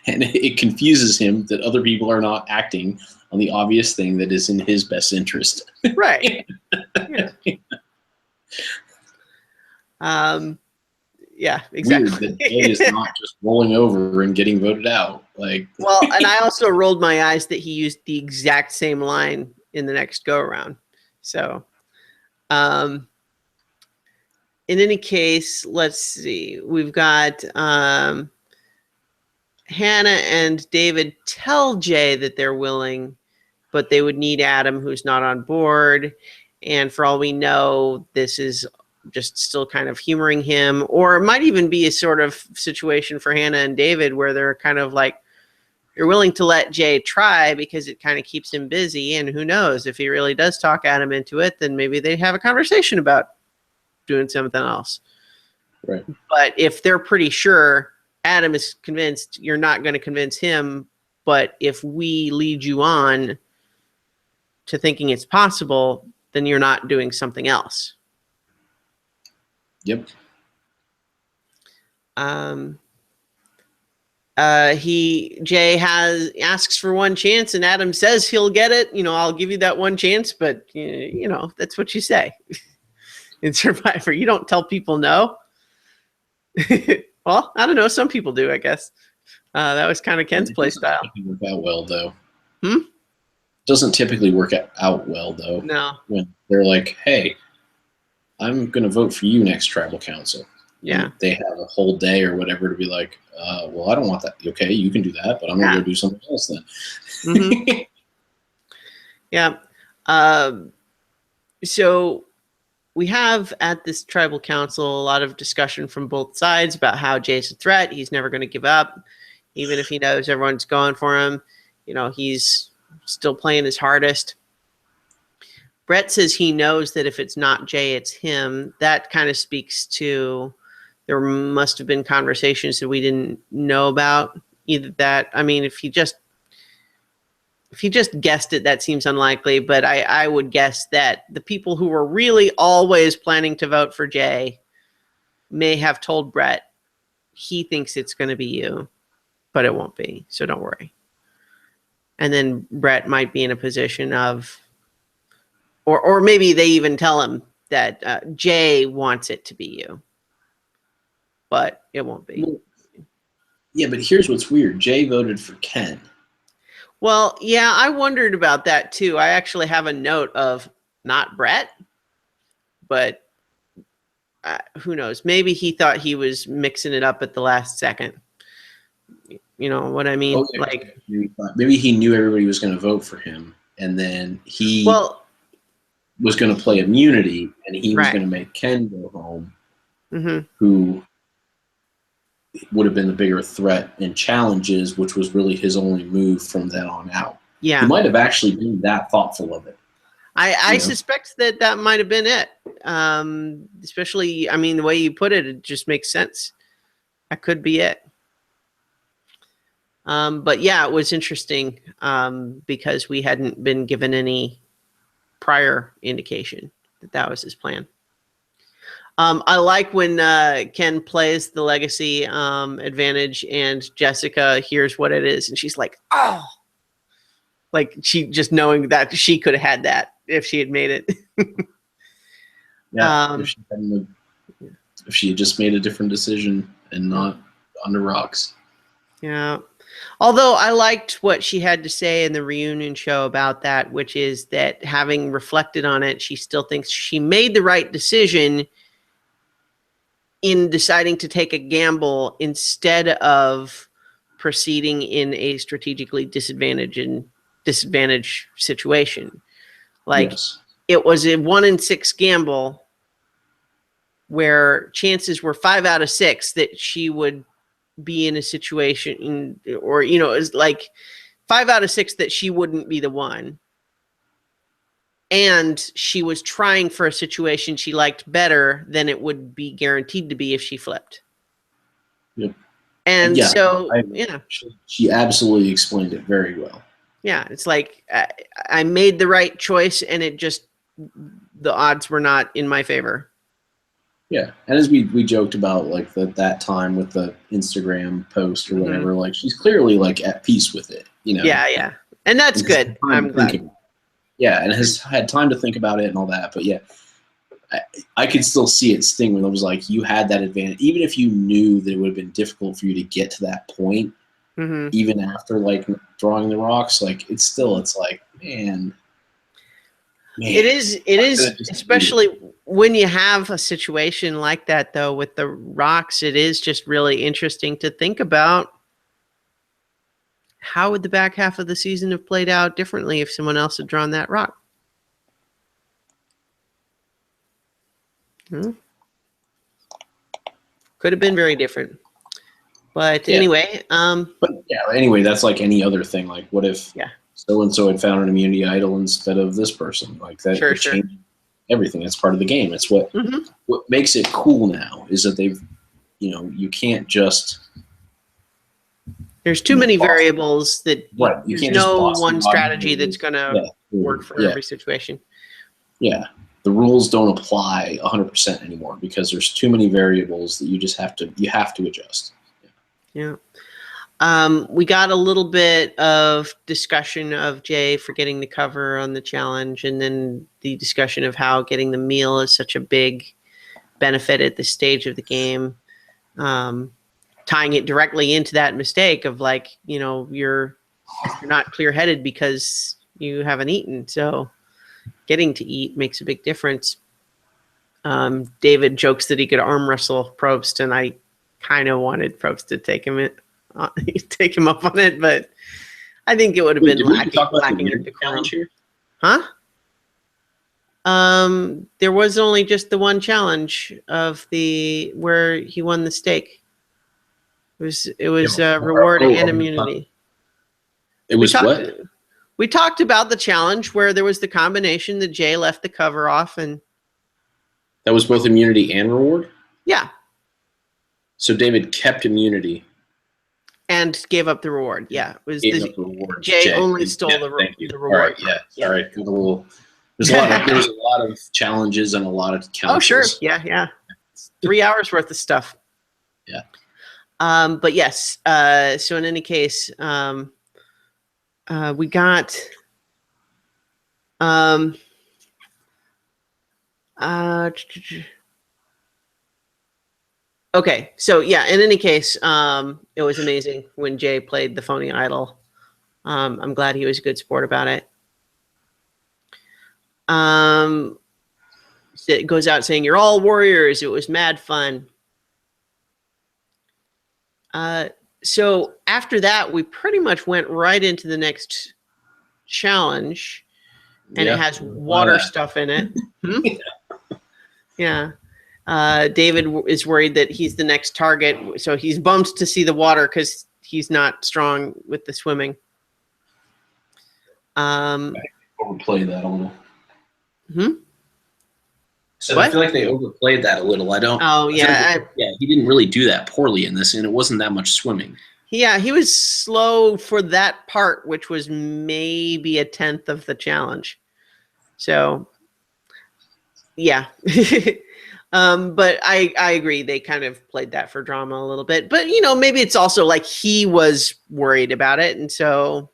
And it confuses him that other people are not acting on the obvious thing that is in his best interest. Right. Yeah. Yeah, exactly. Weird that Jay is not just rolling over and getting voted out. Like, well, and I also rolled my eyes that he used the exact same line in the next go around. So, in any case, let's see. We've got Hannah and David tell Jay that they're willing, but they would need Adam, who's not on board. And for all we know, this is just still kind of humoring him, or it might even be a sort of situation for Hannah and David where they're kind of like, you're willing to let Jay try because it kind of keeps him busy. And who knows, if he really does talk Adam into it, then maybe they have a conversation about doing something else. Right. But if they're pretty sure Adam is convinced, you're not going to convince him. But if we lead you on to thinking it's possible, then you're not doing something else. Yep. Jay asks for one chance, and Adam says he'll get it. I'll give you that one chance, but that's what you say in Survivor. You don't tell people no. Well, I don't know. Some people do, I guess. That was kind of Ken's play style. It worked out well, though. Doesn't typically work out well, though. No. When they're like, hey, I'm going to vote for you next tribal council. Yeah. And they have a whole day or whatever to be like, well, I don't want that. Okay, you can do that, but I'm going to go do something else then. Mm-hmm. Yeah. So we have at this tribal council a lot of discussion from both sides about how Jay's a threat. He's never going to give up, even if he knows everyone's going for him. He's still playing his hardest. Brett says he knows that if it's not Jay, it's him. That kind of speaks to there must have been conversations that we didn't know about. Either that, I mean, if he just guessed it, that seems unlikely. But I would guess that the people who were really always planning to vote for Jay may have told Brett he thinks it's going to be you, but it won't be. So don't worry. And then Brett might be in a position of, or maybe they even tell him that Jay wants it to be you, but it won't be. Yeah, but here's what's weird. Jay voted for Ken. Well, yeah, I wondered about that too. I actually have a note of not Brett, but who knows? Maybe he thought he was mixing it up at the last second. You know what I mean? Oh, yeah. Like maybe he knew everybody was going to vote for him, and then he was going to play immunity, and he was going to make Ken go home, who would have been the bigger threat in challenges, which was really his only move from then on out. Yeah, he might have actually been that thoughtful of it. I suspect that might have been it. Especially, I mean, the way you put it, it just makes sense. That could be it. But yeah, it was interesting because we hadn't been given any prior indication that was his plan. I like when Ken plays the legacy advantage and Jessica hears what it is and she's like, oh, like she just knowing that she could have had that if she had made it. Yeah, if she had just made a different decision and not on the rocks. Yeah. Although I liked what she had to say in the reunion show about that, which is that having reflected on it, she still thinks she made the right decision in deciding to take a gamble instead of proceeding in a strategically disadvantaged situation. Like it was a 1 in 6 gamble where chances were 5 out of 6 that she would be in a situation or, you know, it's like 5 out of 6 that she wouldn't be the one. And she was trying for a situation she liked better than it would be guaranteed to be if she flipped. Yep. And she absolutely explained it very well. Yeah. It's like, I made the right choice and it just, the odds were not in my favor. Yeah. And as we joked about like that time with the Instagram post or whatever, like she's clearly like at peace with it, you know? Yeah. Yeah. And that's good. I'm glad. Yeah, and has had time to think about it and all that. But yeah, I could still see it sting when it was like you had that advantage. Even if you knew that it would have been difficult for you to get to that point, even after like drawing the rocks, like it's like, man. It is, especially when you have a situation like that, though, with the rocks, it is just really interesting to think about. How would the back half of the season have played out differently if someone else had drawn that rock? Could have been very different. But anyway. Anyway, that's like any other thing. Like, what if so-and-so had found an immunity idol instead of this person? Like, that would change everything. That's part of the game. It's what makes it cool now is that they've, you know, you can't just... There's too many variables that there's no one strategy that's going to work for every situation. Yeah. The rules don't apply 100% anymore because there's too many variables that you just have to adjust. Yeah. We got a little bit of discussion of Jay for getting the cover on the challenge and then the discussion of how getting the meal is such a big benefit at this stage of the game. Tying it directly into that mistake of like, you know, you're you're not clear-headed because you haven't eaten. So getting to eat makes a big difference. David jokes that he could arm wrestle Probst, and I kind of wanted Probst to take him up on it, but I think it would have been lacking in decorum. Huh? There was only just the one challenge of where he won the steak. It was reward and immunity. It was what? We talked about the challenge where there was the combination that Jay left the cover off, and that was both immunity and reward? Yeah. So David kept immunity. And gave up the reward. Yeah. It was gave up the reward. Jay only stole the reward. All right, yeah. Sorry. There's a lot of challenges and a lot of counters. Oh, sure. Yeah. 3 hours worth of stuff. Yeah. But yes. So in any case, we got okay, so yeah, in any case, it was amazing when Jay played the phony idol. I'm glad he was a good sport about it. It goes out saying, "You're all warriors. It was mad fun." So after that, we pretty much went right into the next challenge, and it has water stuff in it. Yeah. David is worried that he's the next target, so he's bummed to see the water because he's not strong with the swimming. Overplay that a little. So what? I feel like they overplayed that a little. Oh yeah. He didn't really do that poorly in this, and it wasn't that much swimming. Yeah, he was slow for that part, which was maybe 1/10 of the challenge. So, yeah. But I agree. They kind of played that for drama a little bit. But, maybe it's also like he was worried about it. And so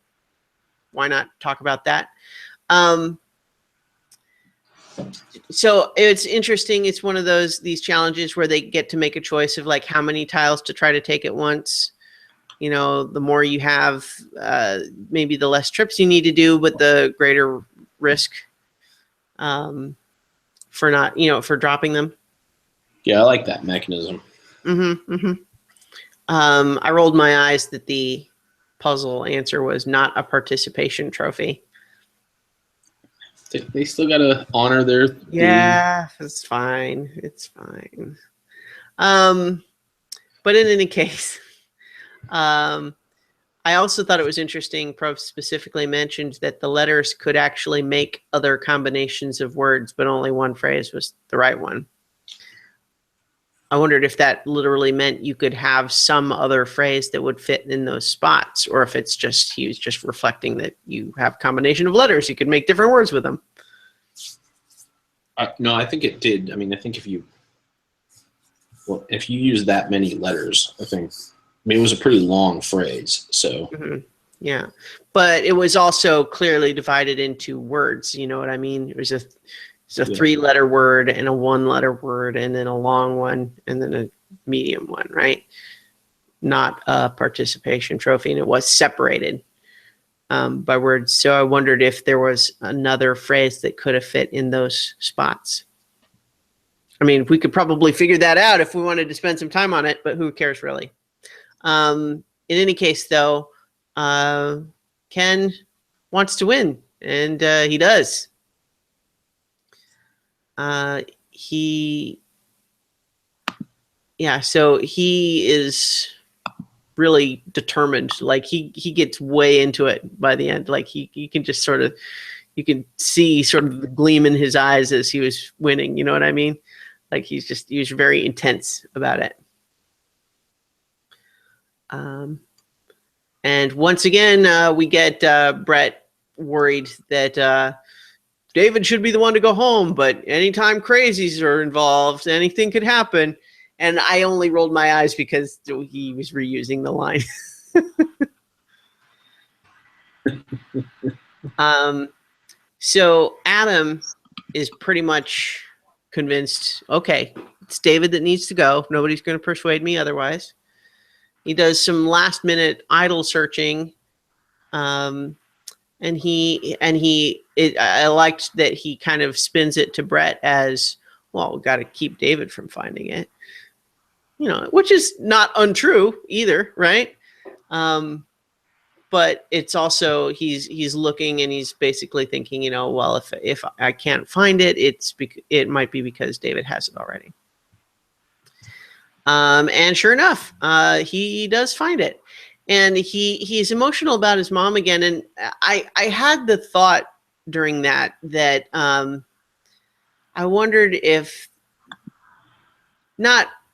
why not talk about that? So it's interesting. It's one of these challenges where they get to make a choice of like how many tiles to try to take at once. The more you have, maybe the less trips you need to do, but the greater risk for for dropping them. Yeah, I like that mechanism. I rolled my eyes that the puzzle answer was not a participation trophy. They still got to honor their... Yeah, it's fine. It's fine. But in any case... I also thought it was interesting. Prof specifically mentioned that the letters could actually make other combinations of words, but only one phrase was the right one. I wondered if that literally meant you could have some other phrase that would fit in those spots, or if it's just he was just reflecting that you have a combination of letters. You could make different words with them. No, I think it did. I mean, I think if you use that many letters, it was a pretty long phrase, so. Yeah, but it was also clearly divided into words. You know what I mean? It was a 3-letter word and a 1-letter word, and then a long one, and then a medium one, right? Not a participation trophy, and it was separated by words. So I wondered if there was another phrase that could have fit in those spots. I mean, we could probably figure that out if we wanted to spend some time on it, but who cares really? In any case, though, Ken wants to win, and he does. So he is really determined. Like he gets way into it by the end. Like you can just you can see sort of the gleam in his eyes as he was winning. You know what I mean? Like he was very intense about it. And once again, we get Brett worried that David should be the one to go home, but anytime crazies are involved, anything could happen. And I only rolled my eyes because he was reusing the line. So Adam is pretty much convinced, okay, it's David that needs to go. Nobody's going to persuade me otherwise. He does some last-minute idol searching I liked that he kind of spins it to Brett as, well, we got to keep David from finding it, which is not untrue either, right? But it's also he's looking and he's basically thinking, well, if I can't find it, it might be because David has it already. And sure enough, he does find it, and he's emotional about his mom again. And I had the thought during that I wondered if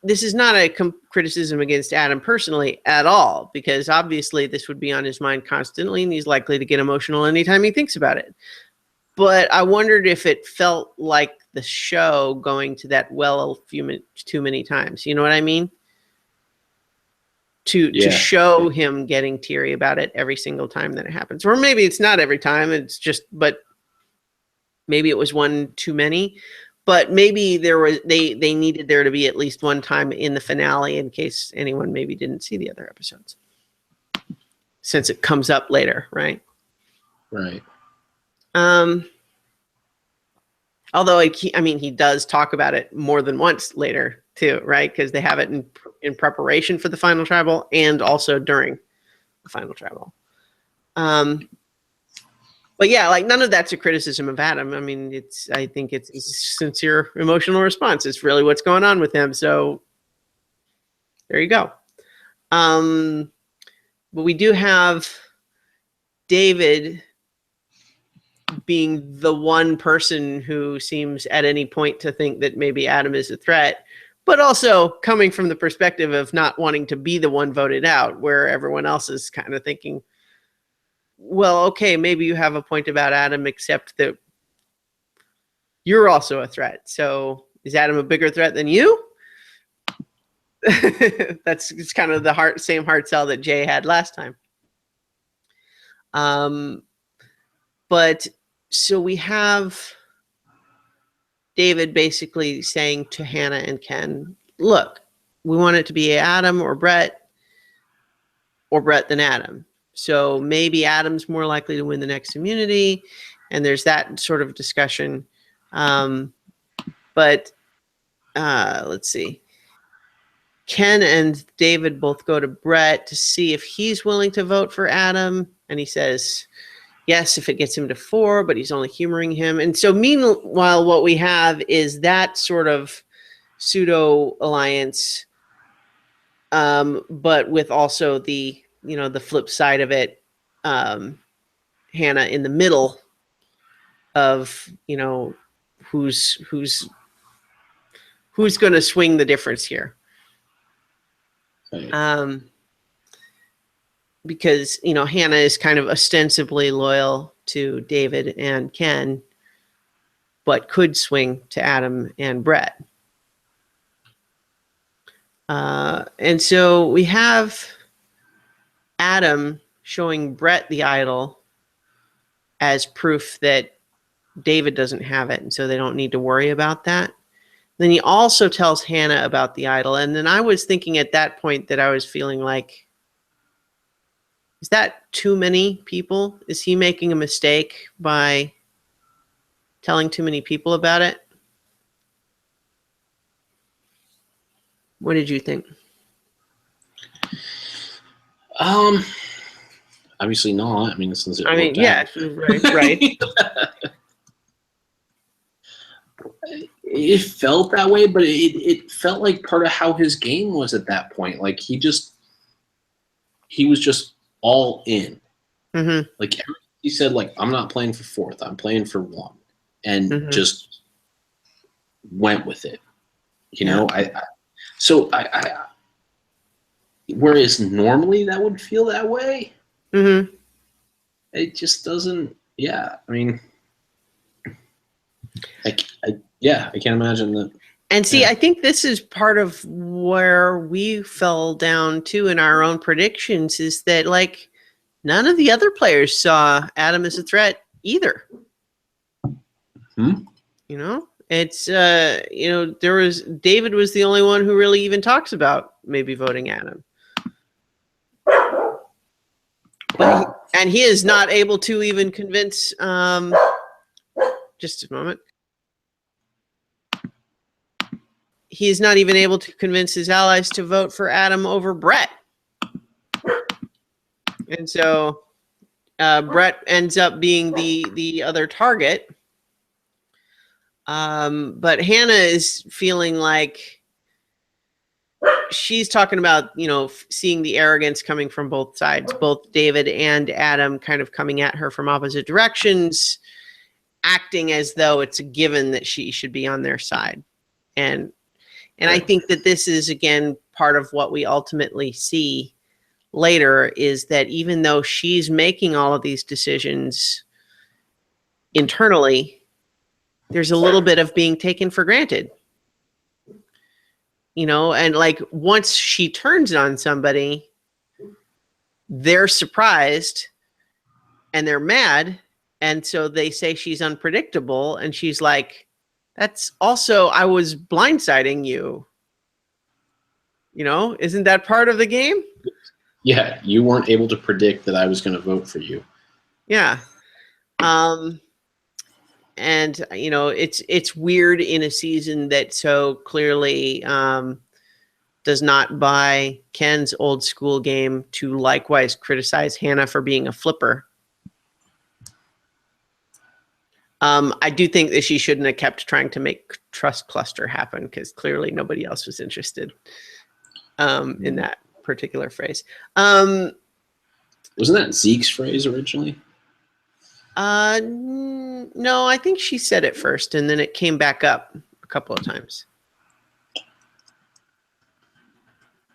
this is not a criticism against Adam personally at all, because obviously this would be on his mind constantly, and he's likely to get emotional anytime he thinks about it. But I wondered if it felt like the show going to that well too many times. You know what I mean? To show him getting teary about it every single time that it happens. Or maybe it's not every time, but maybe it was one too many. But maybe they needed there to be at least one time in the finale in case anyone maybe didn't see the other episodes, since it comes up later, right? Right. Although he does talk about it more than once later too, right? Because they have it in preparation for the final tribal and also during the final tribal. But yeah, like none of that's a criticism of Adam. I think it's a sincere emotional response. It's really what's going on with him. So there you go. But we do have David being the one person who seems at any point to think that maybe Adam is a threat, but also coming from the perspective of not wanting to be the one voted out, where everyone else is kind of thinking, well, okay, maybe you have a point about Adam, except that you're also a threat. So is Adam a bigger threat than you? It's kind of the same hard sell that Jay had last time. But so we have David basically saying to Hannah and Ken, look, we want it to be Adam or Brett than Adam. So maybe Adam's more likely to win the next immunity. And there's that sort of discussion. But let's see. Ken and David both go to Brett to see if he's willing to vote for Adam. And he says, yes, if it gets him to 4, but he's only humoring him. And so meanwhile, what we have is that sort of pseudo alliance, but with also the flip side of it, Hannah in the middle of, who's going to swing the difference here. Right. Because, Hannah is kind of ostensibly loyal to David and Ken, but could swing to Adam and Brett. And so we have Adam showing Brett the idol as proof that David doesn't have it, and so they don't need to worry about that. Then he also tells Hannah about the idol, and then I was thinking at that point that I was feeling like, is that too many people? Is he making a mistake by telling too many people about it? What did you think? Obviously not. Since it yeah, right. It felt that way, but it felt like part of how his game was at that point. Like he was just all in. Mm-hmm. Like he said, like, I'm not playing for 4th, I'm playing for 1, and just went with it. I whereas normally that would feel that way. Mm-hmm. It just doesn't. Yeah, I can't imagine that. And see, I think this is part of where we fell down too in our own predictions, is that like none of the other players saw Adam as a threat either. It's David was the only one who really even talks about maybe voting Adam. And he is not able to even convince, just a moment. He is not even able to convince his allies to vote for Adam over Brett. And so Brett ends up being the other target. But Hannah is feeling like she's talking about, seeing the arrogance coming from both sides, both David and Adam kind of coming at her from opposite directions, acting as though it's a given that she should be on their side. And I think that this is, again, part of what we ultimately see later, is that even though she's making all of these decisions internally, there's a little bit of being taken for granted. And like once she turns on somebody, they're surprised and they're mad. And so they say she's unpredictable. And she's like, that's also, I was blindsiding you. Isn't that part of the game? Yeah, you weren't able to predict that I was going to vote for you. Yeah. And it's weird in a season that so clearly does not buy Ken's old school game to likewise criticize Hannah for being a flipper. I do think that she shouldn't have kept trying to make trust cluster happen, because clearly nobody else was interested in that particular phrase. Wasn't that Zeke's phrase originally? No, I think she said it first, and then it came back up a couple of times.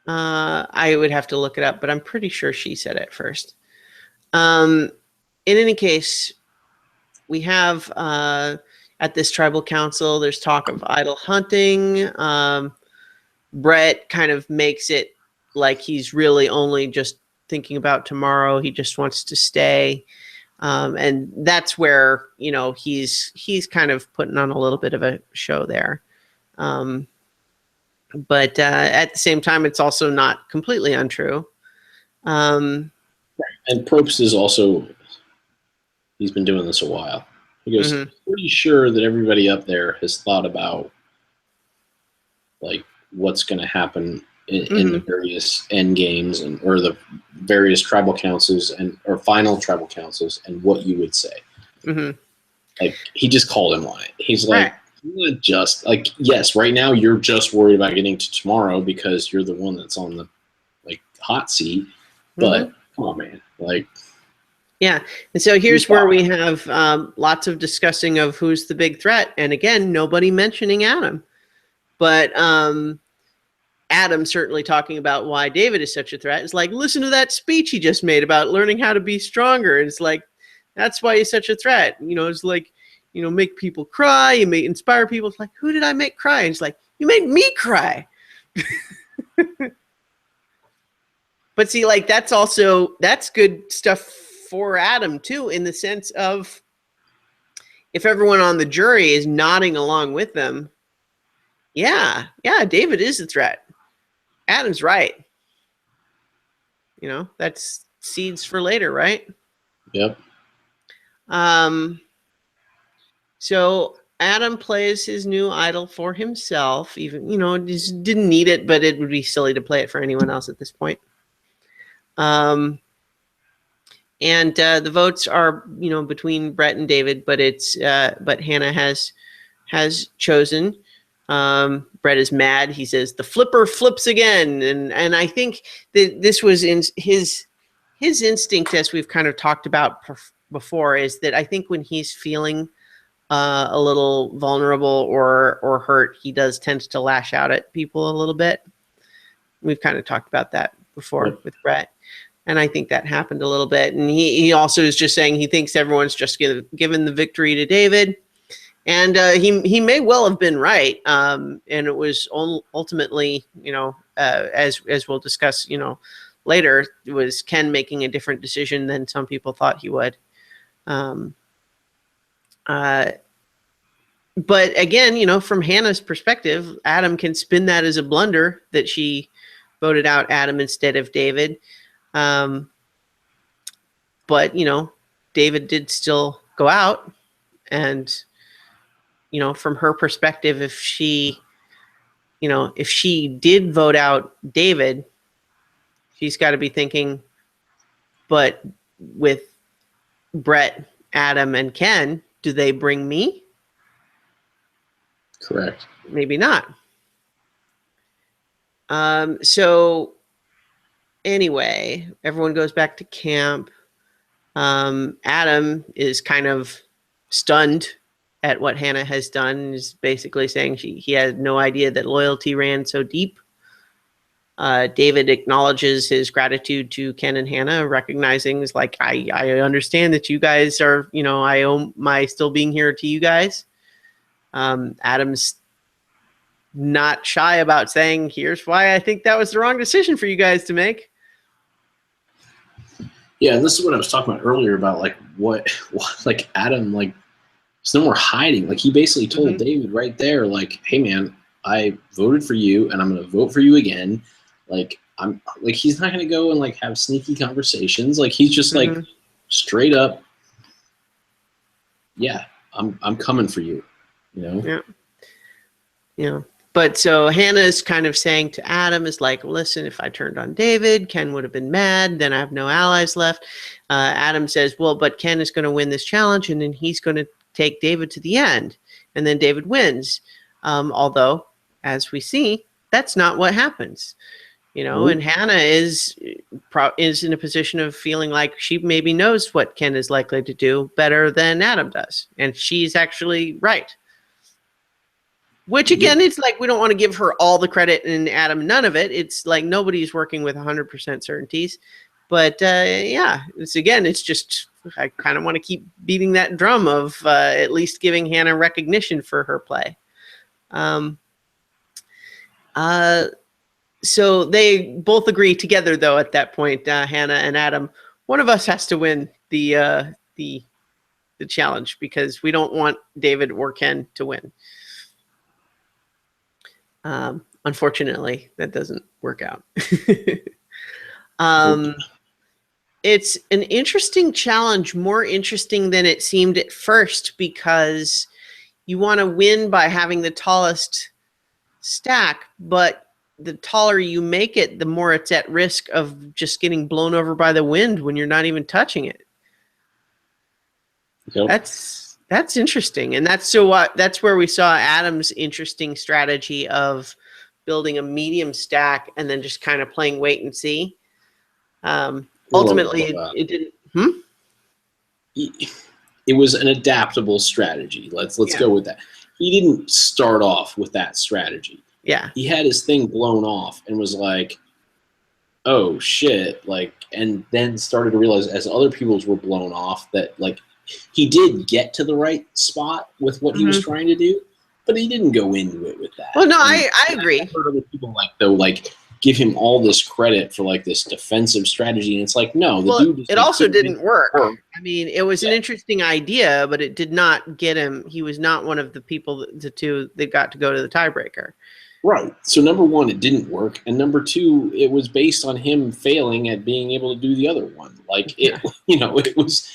I would have to look it up, but I'm pretty sure she said it first. In any case, we have at this tribal council, there's talk of idle hunting. Brett kind of makes it like he's really only just thinking about tomorrow. He just wants to stay. And that's where, he's kind of putting on a little bit of a show there. But at the same time, it's also not completely untrue. And Probst is also, he's been doing this a while. He goes, pretty sure that everybody up there has thought about like what's going to happen in the various end games or the various tribal councils or final tribal councils, and what you would say. Like, he just called him on it. He's like, you're not just like, yes, right now you're just worried about getting to tomorrow because you're the one that's on the like hot seat, but come on, man, like. Yeah. And so here's where we have lots of discussing of who's the big threat. And again, nobody mentioning Adam. But Adam certainly talking about why David is such a threat. It's like, listen to that speech he just made about learning how to be stronger. And it's like, that's why he's such a threat. It's like, make people cry. You may inspire people. It's like, who did I make cry? And it's like, you made me cry. But see, like, that's good stuff for Adam too, in the sense of if everyone on the jury is nodding along with them, yeah, David is a threat. Adam's right. That's seeds for later, right? Yep. So Adam plays his new idol for himself, even, just didn't need it, but it would be silly to play it for anyone else at this point. And the votes are, between Brett and David, but but Hannah has chosen. Brett is mad. He says the flipper flips again, and I think that this was in his instinct, as we've kind of talked about before, is that I think when he's feeling a little vulnerable or hurt, he does tend to lash out at people a little bit. We've kind of talked about that before with Brett. And I think that happened a little bit. And he also is just saying he thinks everyone's just given the victory to David. And he may well have been right. And it was ultimately, as we'll discuss, later, it was Ken making a different decision than some people thought he would. But again, from Hannah's perspective, Adam can spin that as a blunder that she voted out Adam instead of David. but David did still go out, and from her perspective, if she did vote out David, she's got to be thinking, but with Brett, Adam, and Ken, do they bring me? Correct. Maybe not. So anyway, everyone goes back to camp. Adam is kind of stunned at what Hannah has done, is basically saying he had no idea that loyalty ran so deep. David acknowledges his gratitude to Ken and Hannah, recognizing is like, I understand that you guys are, I owe my still being here to you guys. Adam's not shy about saying, here's why I think that was the wrong decision for you guys to make. Yeah, and this is what I was talking about earlier about like what like Adam, like there's no more hiding. Like he basically told David right there, like, hey man, I voted for you and I'm gonna vote for you again. Like I'm like he's not gonna go and like have sneaky conversations. Like he's just like straight up, yeah, I'm coming for you, Yeah. Yeah. But so Hannah's kind of saying to Adam is like, listen, if I turned on David, Ken would have been mad. Then I have no allies left. Adam says, well, but Ken is going to win this challenge, and then he's going to take David to the end. And then David wins. Although, as we see, that's not what happens. And Hannah is in a position of feeling like she maybe knows what Ken is likely to do better than Adam does. And she's actually right. Which, again, it's like we don't want to give her all the credit and Adam none of it. It's like nobody's working with 100% certainties. But, yeah, it's just I kind of want to keep beating that drum of at least giving Hannah recognition for her play. So they both agree together, though, at that point, Hannah and Adam, one of us has to win the challenge because we don't want David or Ken to win. Unfortunately, that doesn't work out. It's an interesting challenge, more interesting than it seemed at first, because you want to win by having the tallest stack, but the taller you make it, the more it's at risk of just getting blown over by the wind when you're not even touching it. Yep. That's interesting, and that's where we saw Adam's interesting strategy of building a medium stack and then just kind of playing wait and see. Ultimately, it didn't. It was an adaptable strategy. Let's go with that. He didn't start off with that strategy. Yeah, he had his thing blown off and was like, "Oh shit!" Like, and then started to realize as other people's were blown off that like. He did get to the right spot with what he was trying to do, but he didn't go into it with that. Well, no, I agree. I've heard other people give him all this credit for like this defensive strategy, and it's like, no, it also didn't work. I mean, it was an interesting idea, but it did not get him. He was not one of the people, the two that got to go to the tiebreaker. Right. So number one, it didn't work, and number two, it was based on him failing at being able to do the other one. Like it, it was.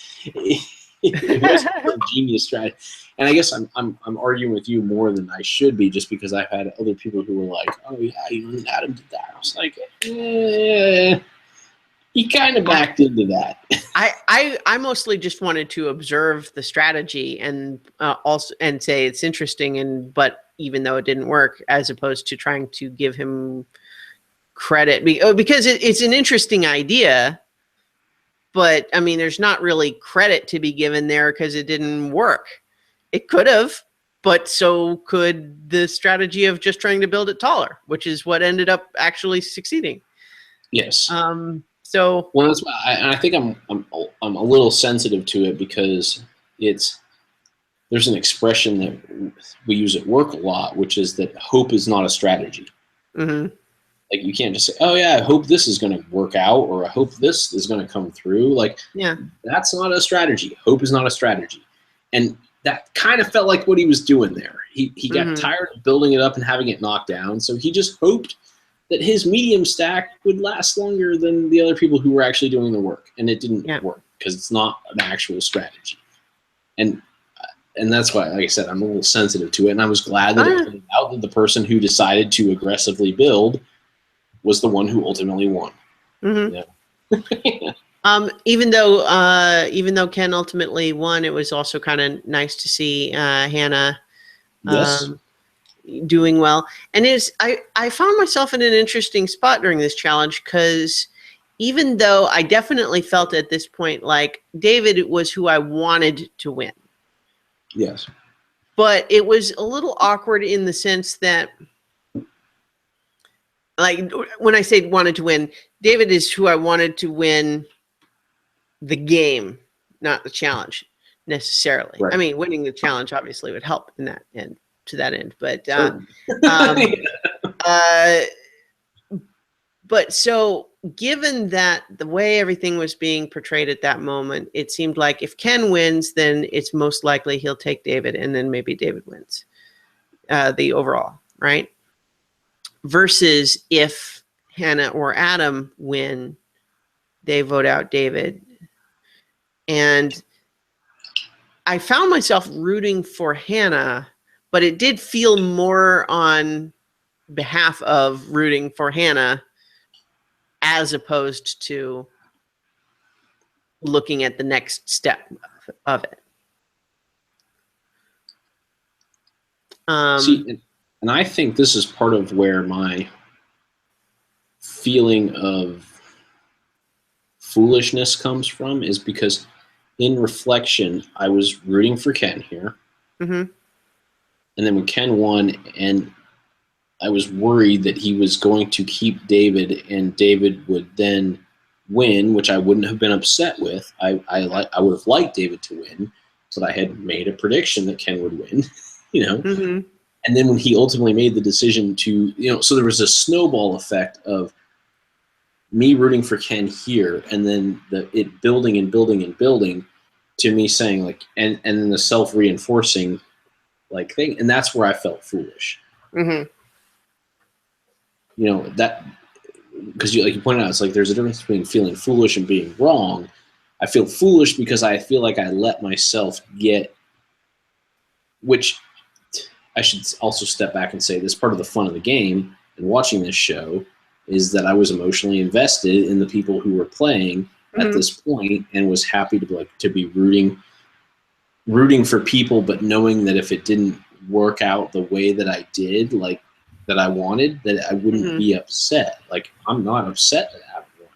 It was a genius strategy, and I guess I'm arguing with you more than I should be, just because I've had other people who were like, "Oh yeah, Adam did that." I was like, he kind of backed into that. I mostly just wanted to observe the strategy and also and say it's interesting, but even though it didn't work, as opposed to trying to give him credit because it's an interesting idea. But, I mean, there's not really credit to be given there because it didn't work. It could have, but so could the strategy of just trying to build it taller, which is what ended up actually succeeding. Yes. So well, that's why I think I'm a little sensitive to it, because there's an expression that we use at work a lot, which is that hope is not a strategy. Mm-hmm. Like, you can't just say, oh, yeah, I hope this is going to work out, or I hope this is going to come through. Like, yeah, that's not a strategy. Hope is not a strategy. And that kind of felt like what he was doing there. He got tired of building it up and having it knocked down, so he just hoped that his medium stack would last longer than the other people who were actually doing the work, and it didn't work. because it's not an actual strategy. And that's why, like I said, I'm a little sensitive to it. And I was glad that it played out that the person who decided to aggressively build was the one who ultimately won. Mm-hmm. Yeah. Even though Ken ultimately won, it was also kind of nice to see Hannah doing well. And I found myself in an interesting spot during this challenge, because even though I definitely felt at this point like David was who I wanted to win. Yes. But it was a little awkward in the sense that, like, when I say wanted to win, David is who I wanted to win the game, not the challenge necessarily. Right. I mean, winning the challenge obviously would help in that end, to that end. But but so given that the way everything was being portrayed at that moment, it seemed like if Ken wins, then it's most likely he'll take David, and then maybe David wins the overall, right? Versus if Hannah or Adam win, they vote out David. And I found myself rooting for Hannah, but it did feel more on behalf of rooting for Hannah as opposed to looking at the next step of it. See, and I think this is part of where my feeling of foolishness comes from, is because in reflection, I was rooting for Ken here. Mm-hmm. And then when Ken won, and I was worried that he was going to keep David and David would then win, which I wouldn't have been upset with. I would have liked David to win, but I had made a prediction that Ken would win, you know. Mm-hmm. And then when he ultimately made the decision to, you know, so there was a snowball effect of me rooting for Ken here, and then it building and building and building to me saying like, and then the self-reinforcing like thing, and that's where I felt foolish. Mm-hmm. You know, that because like you pointed out, it's like there's a difference between feeling foolish and being wrong. I feel foolish because I feel like I let myself get, which I should also step back and say this part of the fun of the game and watching this show is that I was emotionally invested in the people who were playing at this point, and was happy to be rooting for people, but knowing that if it didn't work out the way that I did, like that I wanted, that I wouldn't be upset. Like, I'm not upset that Adam won.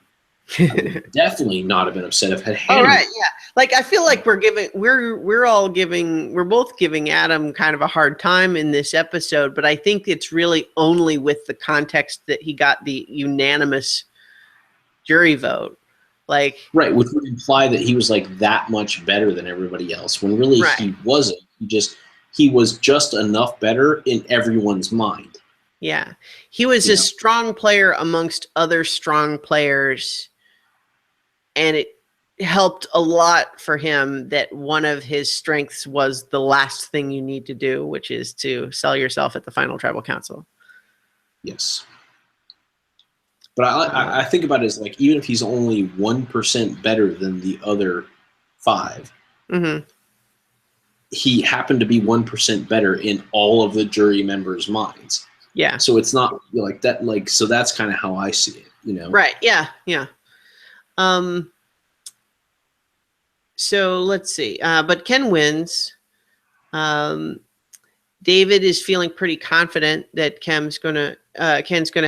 I would definitely not have been upset if it had. Oh, right, yeah. Like, I feel like we're both giving Adam kind of a hard time in this episode, but I think it's really only with the context that he got the unanimous jury vote. Like, right, which would imply that he was like that much better than everybody else, when really he wasn't. He was just enough better in everyone's mind. Yeah. He was a strong player amongst other strong players, and it helped a lot for him that one of his strengths was the last thing you need to do, which is to sell yourself at the final tribal council. Yes. But I think about it as like, even if he's only 1% better than the other 5, he happened to be 1% better in all of the jury members' minds. Yeah. So it's not like that. Like, so that's kind of how I see it, you know? Right. Yeah. Yeah. So let's see. But Ken wins. David is feeling pretty confident that Ken's gonna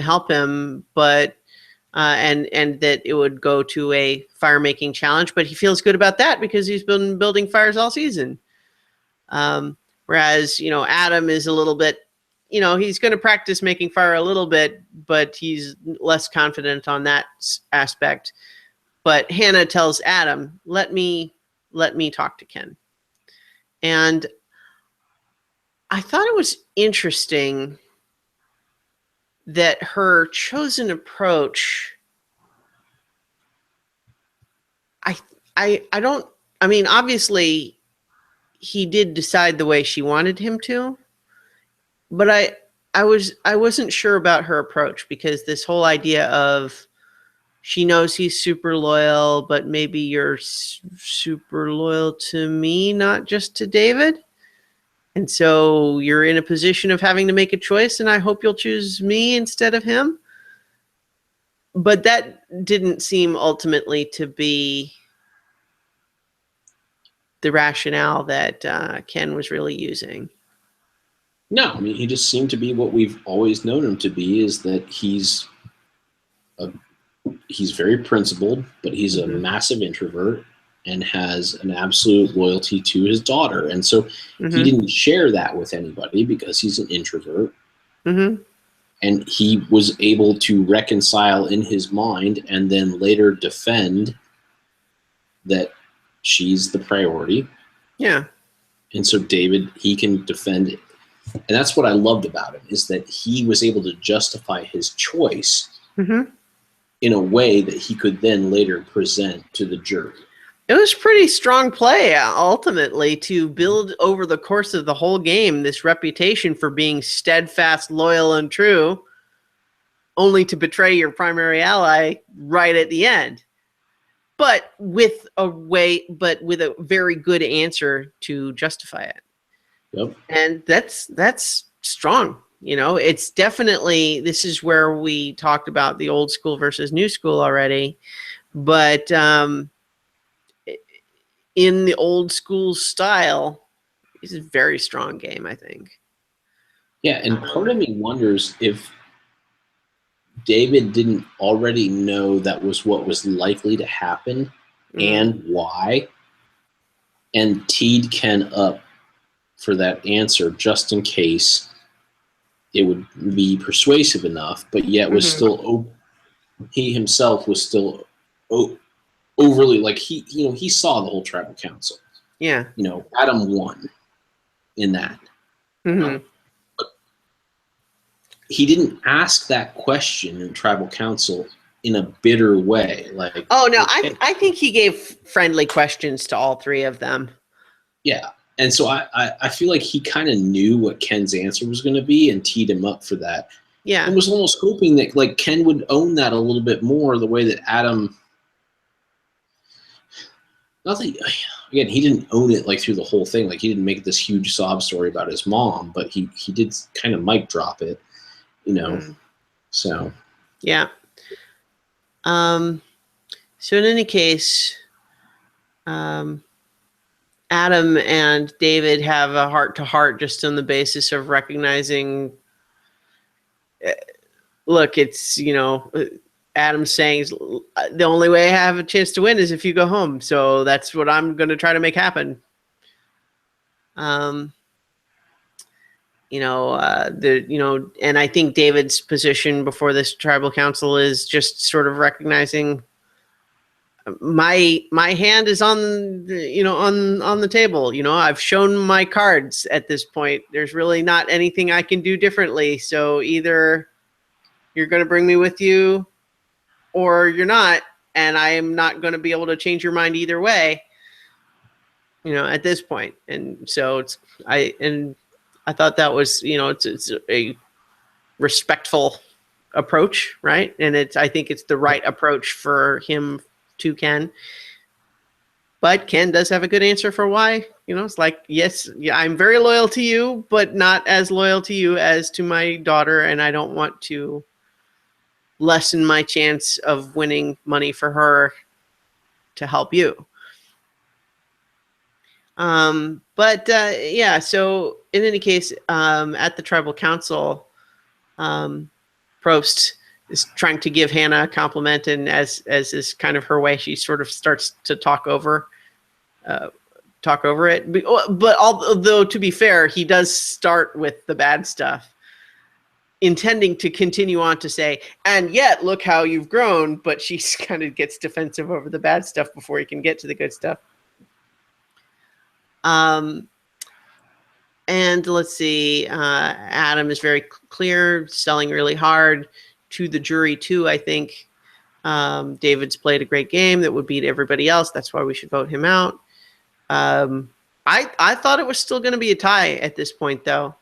help him, but and that it would go to a fire making challenge. But he feels good about that because he's been building fires all season. Whereas Adam is a little bit, he's going to practice making fire a little bit, but he's less confident on that aspect. But Hannah tells Adam, let me talk to Ken. And I thought it was interesting that her chosen approach, obviously he did decide the way she wanted him to, but I wasn't sure about her approach, because this whole idea of she knows he's super loyal, but maybe you're super loyal to me, not just to David. And so you're in a position of having to make a choice, and I hope you'll choose me instead of him. But that didn't seem ultimately to be the rationale that Ken was really using. No, I mean, he just seemed to be what we've always known him to be, is that he's very principled, but he's a massive introvert and has an absolute loyalty to his daughter. And so he didn't share that with anybody because he's an introvert. And he was able to reconcile in his mind and then later defend that she's the priority. Yeah. And so David, he can defend it. And that's what I loved about him, is that he was able to justify his choice in a way that he could then later present to the jury. It was pretty strong play, ultimately, to build over the course of the whole game this reputation for being steadfast, loyal, and true, only to betray your primary ally right at the end. But with a very good answer to justify it. Yep. And that's strong. It's definitely, this is where we talked about the old school versus new school already. But in the old school style, it's a very strong game, I think. Yeah, and part of me wonders if David didn't already know that was what was likely to happen and why, and teed Ken up for that answer just in case it would be persuasive enough, but yet was still, he himself was still overly, like he saw the whole tribal council. Yeah. Adam won in that. But he didn't ask that question in tribal council in a bitter way. Like, oh no, I think he gave friendly questions to all three of them. Yeah. And so I feel like he kind of knew what Ken's answer was going to be and teed him up for that. Yeah. And was almost hoping that like Ken would own that a little bit more, the way that Adam, nothing, again, he didn't own it like through the whole thing. Like he didn't make this huge sob story about his mom, but he did kind of mic drop it, so. Yeah. So in any case, Adam and David have a heart-to-heart just on the basis of recognizing, look, it's, Adam's saying the only way I have a chance to win is if you go home. So that's what I'm going to try to make happen. And I think David's position before this tribal council is just sort of recognizing my hand is on the table. I've shown my cards at this point. There's really not anything I can do differently. So either you're going to bring me with you or you're not, and I am not going to be able to change your mind either way, at this point. And so I thought that was, it's a respectful approach, right? And I think it's the right approach for him to Ken. But Ken does have a good answer for why. It's like, yes, I'm very loyal to you, but not as loyal to you as to my daughter, and I don't want to lessen my chance of winning money for her to help you. So in any case, at the tribal council, Probst is trying to give Hannah a compliment, and as is kind of her way, she sort of starts to talk over it. But although, to be fair, he does start with the bad stuff, intending to continue on to say, and yet look how you've grown, but she kind of gets defensive over the bad stuff before he can get to the good stuff. And let's see, Adam is very clear, selling really hard to the jury too. I think David's played a great game that would beat everybody else. That's why we should vote him out. I thought it was still going to be a tie at this point, though.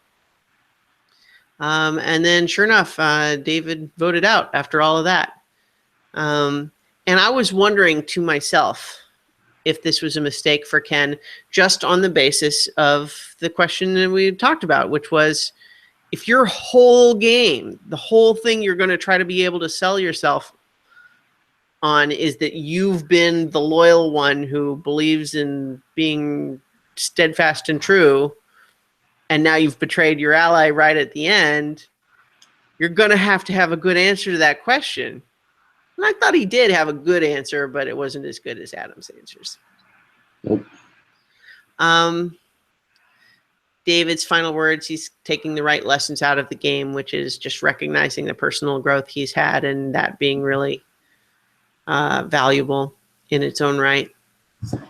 And then, sure enough, David voted out after all of that. And I was wondering to myself if this was a mistake for Ken, just on the basis of the question that we talked about, which was, if your whole game, the whole thing you're going to try to be able to sell yourself on is that you've been the loyal one who believes in being steadfast and true, and now you've betrayed your ally right at the end, you're going to have a good answer to that question. And I thought he did have a good answer, but it wasn't as good as Adam's answers. Nope. David's final words, he's taking the right lessons out of the game, which is just recognizing the personal growth he's had and that being really valuable in its own right.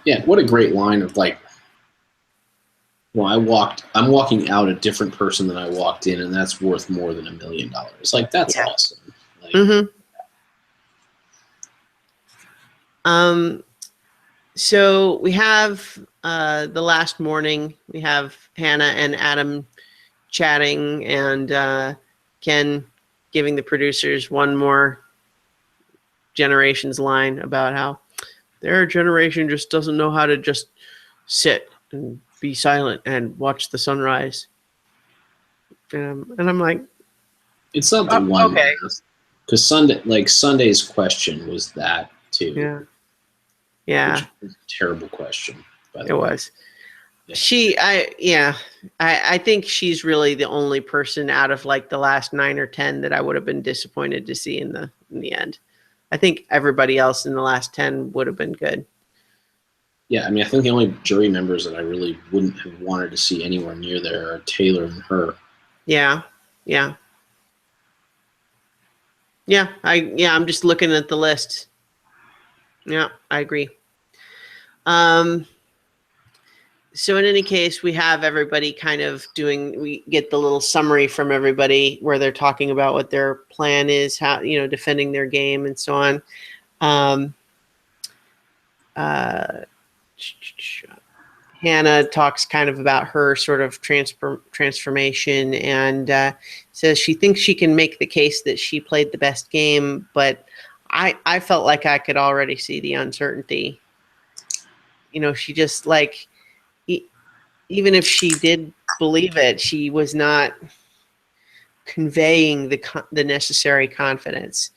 Yeah, what a great line of like, well, I'm walking out a different person than I walked in, and that's worth more than $1 million. Like, that's awesome. Like, so we have the last morning, we have Hannah and Adam chatting, and Ken giving the producers one more Generations line about how their generation just doesn't know how to just sit and be silent and watch the sunrise. And I'm like, it's not the one. Okay. Because Sunday's question was that too. Yeah. Yeah. Which was a terrible question. It was. Yeah. I think she's really the only person out of like the last 9 or 10 that I would have been disappointed to see in the end. I think everybody else in the last 10 would have been good. Yeah, I mean, I think the only jury members that I really wouldn't have wanted to see anywhere near there are Taylor and her. Yeah. I'm just looking at the list. Yeah, I agree. So in any case, we have everybody kind of we get the little summary from everybody where they're talking about what their plan is, how, defending their game and so on. Hannah talks kind of about her sort of transformation and says she thinks she can make the case that she played the best game, but I felt like I could already see the uncertainty. She just like, even if she did believe it, she was not conveying the necessary confidence.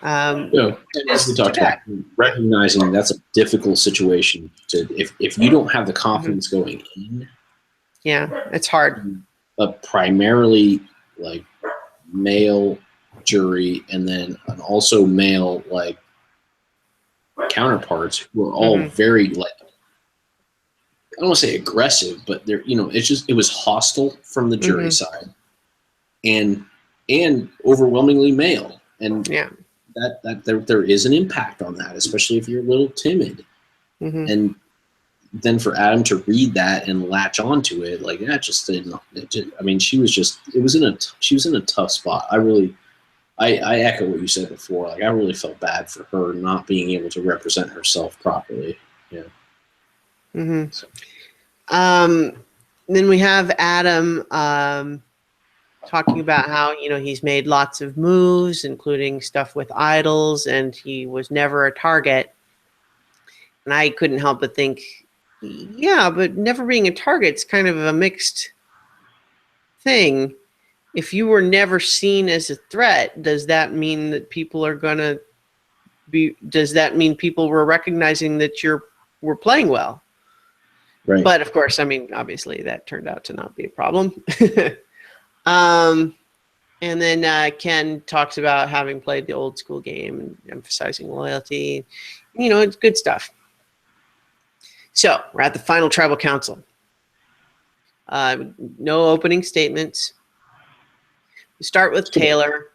As we talked about, recognizing that's a difficult situation if you don't have the confidence going in. Yeah, it's hard. A primarily like male jury, and then also male like counterparts who are all very like, I don't want to say aggressive, but they're, it was hostile from the jury side, and overwhelmingly male, and that there is an impact on that, especially if you're a little timid, and then for Adam to read that and latch onto it, like that just didn't. I mean, she was in a tough spot. I echo what you said before. Like, I really felt bad for her not being able to represent herself properly. Yeah. So. Then we have Adam talking about how, he's made lots of moves, including stuff with idols, and he was never a target. And I couldn't help but think, yeah, but never being a target's kind of a mixed thing. If you were never seen as a threat, does that mean that people are going to does that mean people were recognizing that we're playing well? Right. But of course, I mean, obviously that turned out to not be a problem. And then Ken talks about having played the old school game and emphasizing loyalty. It's good stuff. So we're at the final tribal council. No opening statements. We start with Taylor.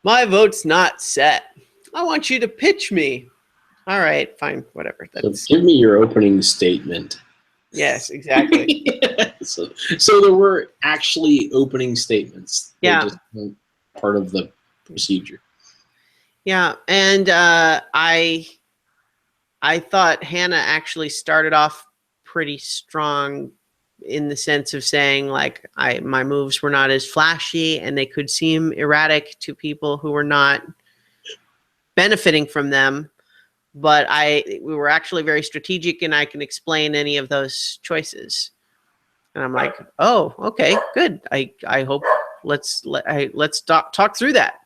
My vote's not set. I want you to pitch me. All right, fine, whatever. So give me your opening statement. Yes, exactly. So there were actually opening statements. They just weren't part of the procedure. Yeah, and I thought Hannah actually started off pretty strong in the sense of saying like my moves were not as flashy and they could seem erratic to people who were not benefiting from them. But we were actually very strategic, and I can explain any of those choices. And I'm like, oh, okay, good. I hope let's talk through that.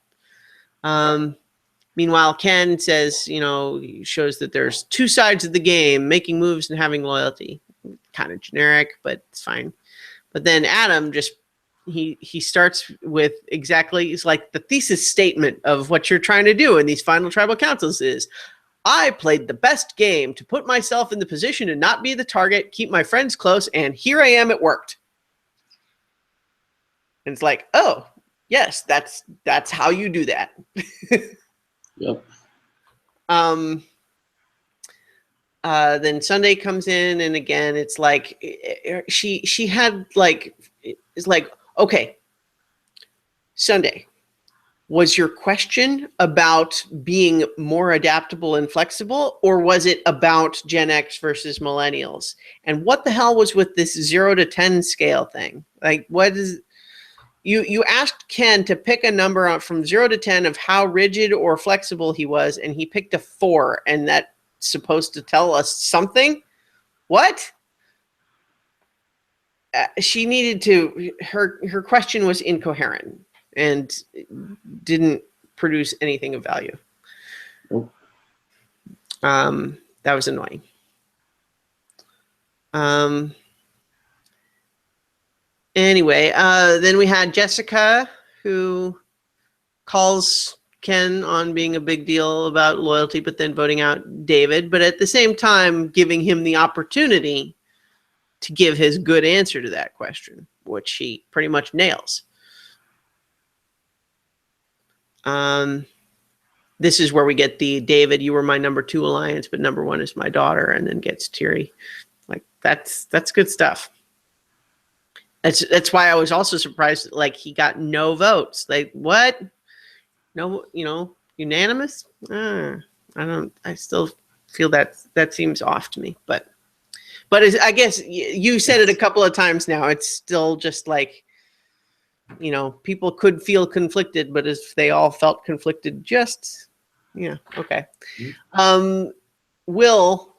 Meanwhile, Ken says, shows that there's two sides of the game: making moves and having loyalty. Kind of generic, but it's fine. But then Adam just he starts with exactly, it's like the thesis statement of what you're trying to do in these final tribal councils is, I played the best game to put myself in the position to not be the target, keep my friends close, and here I am, it worked. And it's like, oh, yes, that's how you do that. Yep. Then Sunday comes in, and again, it's like she had like, it's like, okay, Sunday, was your question about being more adaptable and flexible, or was it about Gen X versus millennials? And what the hell was with this 0 to 10 scale thing? Like, what is... You asked Ken to pick a number from 0 to 10 of how rigid or flexible he was, and he picked a 4, and that's supposed to tell us something? What? She needed to... Her question was incoherent and didn't produce anything of value. Nope. That was annoying. Anyway, then we had Jessica, who calls Ken on being a big deal about loyalty, but then voting out David, but at the same time giving him the opportunity to give his good answer to that question, which he pretty much nails. This is where we get the David, you were my number 2 alliance, but number 1 is my daughter, and then gets teary. Like, that's good stuff. That's why I was also surprised, like, he got no votes. Like, what? No, unanimous? I still feel that seems off to me, but I guess you said it a couple of times now. It's still just like, people could feel conflicted, but if they all felt conflicted, okay. Will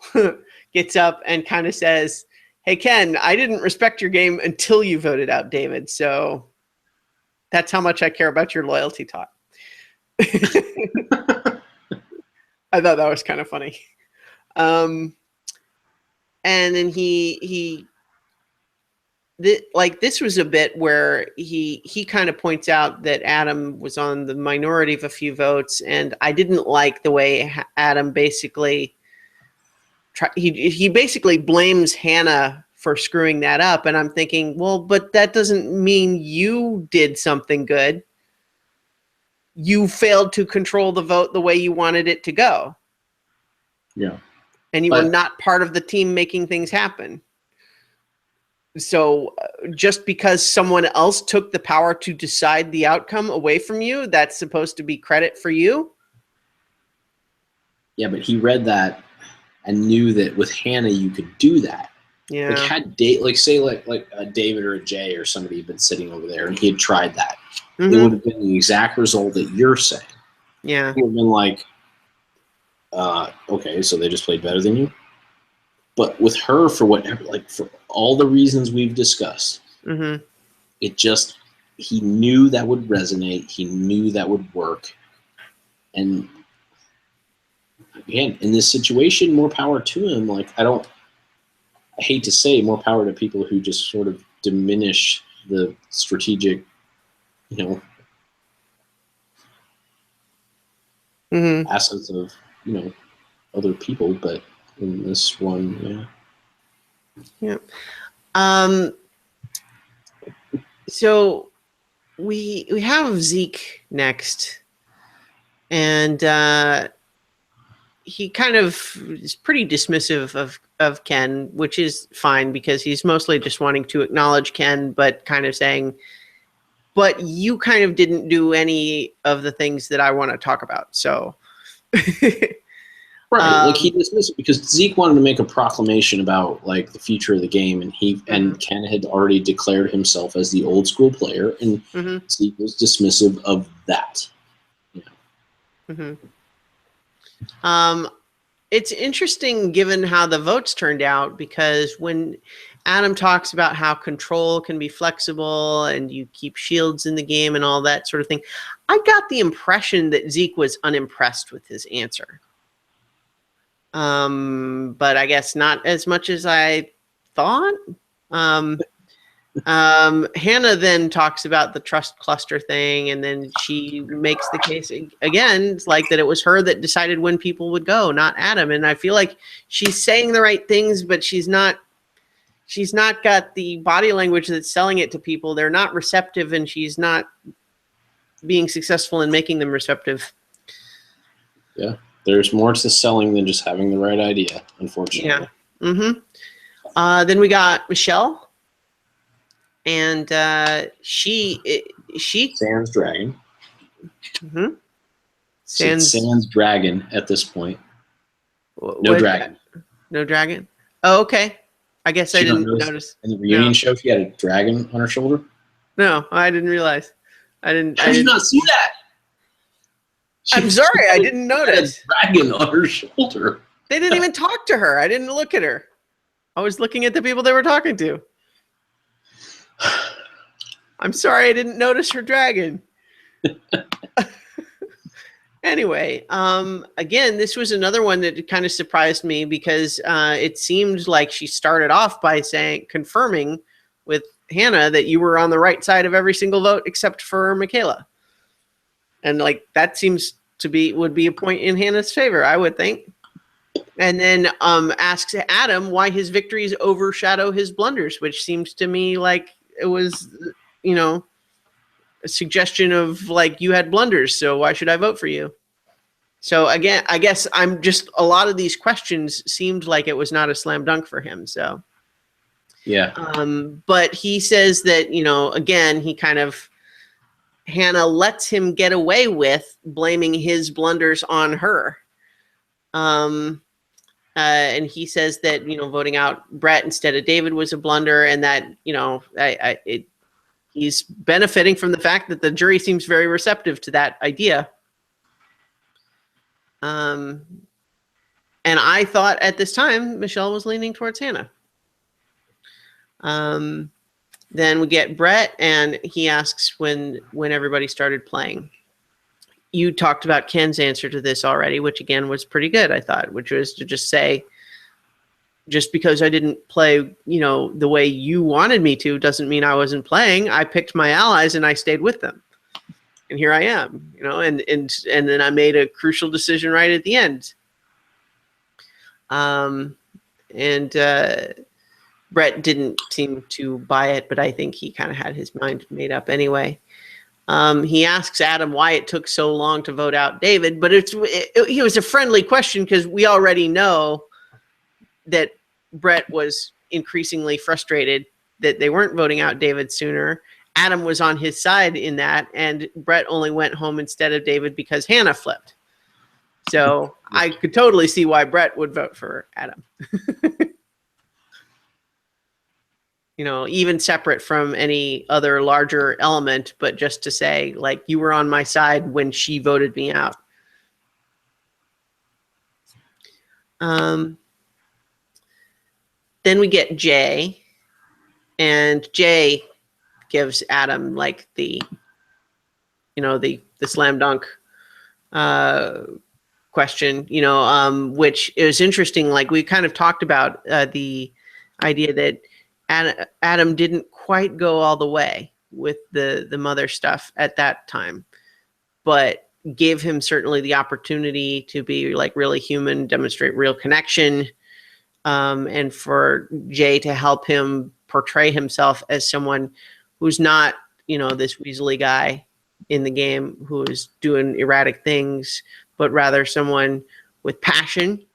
gets up and kind of says, hey, Ken, I didn't respect your game until you voted out David, so that's how much I care about your loyalty talk. I thought that was kind of funny. And then this was a bit where he kind of points out that Adam was on the minority of a few votes, and I didn't like the way Adam basically he basically blames Hannah for screwing that up, and I'm thinking, well, but that doesn't mean you did something good. You failed to control the vote the way you wanted it to go. Yeah. And you were not part of the team making things happen. So just because someone else took the power to decide the outcome away from you, that's supposed to be credit for you? Yeah, but he read that and knew that with Hannah you could do that. Yeah. Like, had David or a Jay or somebody had been sitting over there and he had tried that, it would have been the exact result that you're saying. Yeah. It would have been like, okay, so they just played better than you. But with her, for whatever, like, for all the reasons we've discussed, it just, he knew that would resonate. He knew that would work. And again, in this situation, more power to him. Like, I hate to say more power to people who just sort of diminish the strategic, assets of, other people. But in this one, yeah. So we have Zeke next, and he kind of is pretty dismissive of Ken, which is fine because he's mostly just wanting to acknowledge Ken, but kind of saying, but you kind of didn't do any of the things that I want to talk about. So Right, like he dismissed it because Zeke wanted to make a proclamation about like the future of the game, and and Ken had already declared himself as the old school player, and Zeke was dismissive of that. It's interesting given how the votes turned out, because when Adam talks about how control can be flexible and you keep shields in the game and all that sort of thing, I got the impression that Zeke was unimpressed with his answer. But I guess not as much as I thought. Hannah then talks about the trust cluster thing, and then she makes the case again, it's like that it was her that decided when people would go, not Adam. And I feel like she's saying the right things, but she's not got the body language that's selling it to people. They're not receptive, and she's not being successful in making them receptive. Yeah. There's more to selling than just having the right idea, unfortunately. Yeah. Then we got Michelle, and she Sans Dragon. Sans Dragon at this point. No dragon. No dragon. Oh, okay. I guess I didn't notice. In the reunion show, she had a dragon on her shoulder. No, I didn't realize. How did you not see that? I'm sorry, I didn't notice. A dragon on her shoulder. They didn't even talk to her. I didn't look at her. I was looking at the people they were talking to. I'm sorry, I didn't notice her dragon. Anyway, again, this was another one that kind of surprised me, because it seemed like she started off by confirming with Hannah that you were on the right side of every single vote except for Michaela. And like that seems to would be a point in Hannah's favor, I would think. And then asks Adam why his victories overshadow his blunders, which seems to me like it was, a suggestion of like, you had blunders, so why should I vote for you? So again, I guess a lot of these questions seemed like it was not a slam dunk for him. So yeah. But he says that, again, Hannah lets him get away with blaming his blunders on her. And he says that, voting out Brett instead of David was a blunder, and that, he's benefiting from the fact that the jury seems very receptive to that idea. And I thought at this time, Michelle was leaning towards Hannah. Then we get Brett, and he asks when everybody started playing. You talked about Ken's answer to this already, which again was pretty good, I thought, which was to just say, just because I didn't play, the way you wanted me to, doesn't mean I wasn't playing. I picked my allies and I stayed with them. And here I am, and then I made a crucial decision right at the end. Brett didn't seem to buy it, but I think he kind of had his mind made up anyway. He asks Adam why it took so long to vote out David, but it was a friendly question, because we already know that Brett was increasingly frustrated that they weren't voting out David sooner. Adam was on his side in that, and Brett only went home instead of David because Hannah flipped. So I could totally see why Brett would vote for Adam. Even separate from any other larger element, but just to say, like, you were on my side when she voted me out. Then we get Jay, and Jay gives Adam like the slam dunk question, which is interesting. Like, we kind of talked about the idea that Adam didn't quite go all the way with the mother stuff at that time, but gave him certainly the opportunity to be like really human, demonstrate real connection, and for Jay to help him portray himself as someone who's not, this Weasley guy in the game who is doing erratic things, but rather someone with passion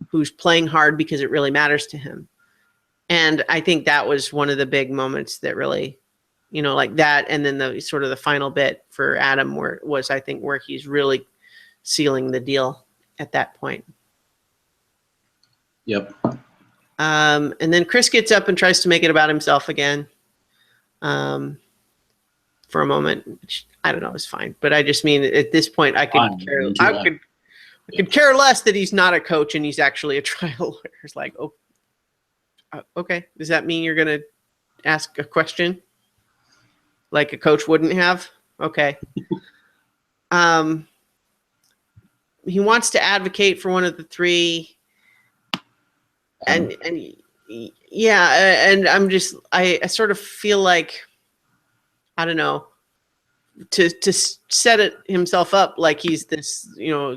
who's playing hard because it really matters to him. And I think that was one of the big moments that really, like that. And then the sort of the final bit for Adam where he's really sealing the deal at that point. Yep. And then Chris gets up and tries to make it about himself again. For a moment, which I don't know is fine, but I just mean at this point I could care less that he's not a coach and he's actually a trial lawyer. It's like, oh, okay, does that mean you're gonna ask a question like a coach wouldn't have? Okay. He wants to advocate for one of the three, and yeah, and I sort of feel like, I don't know, to set it himself up like he's this,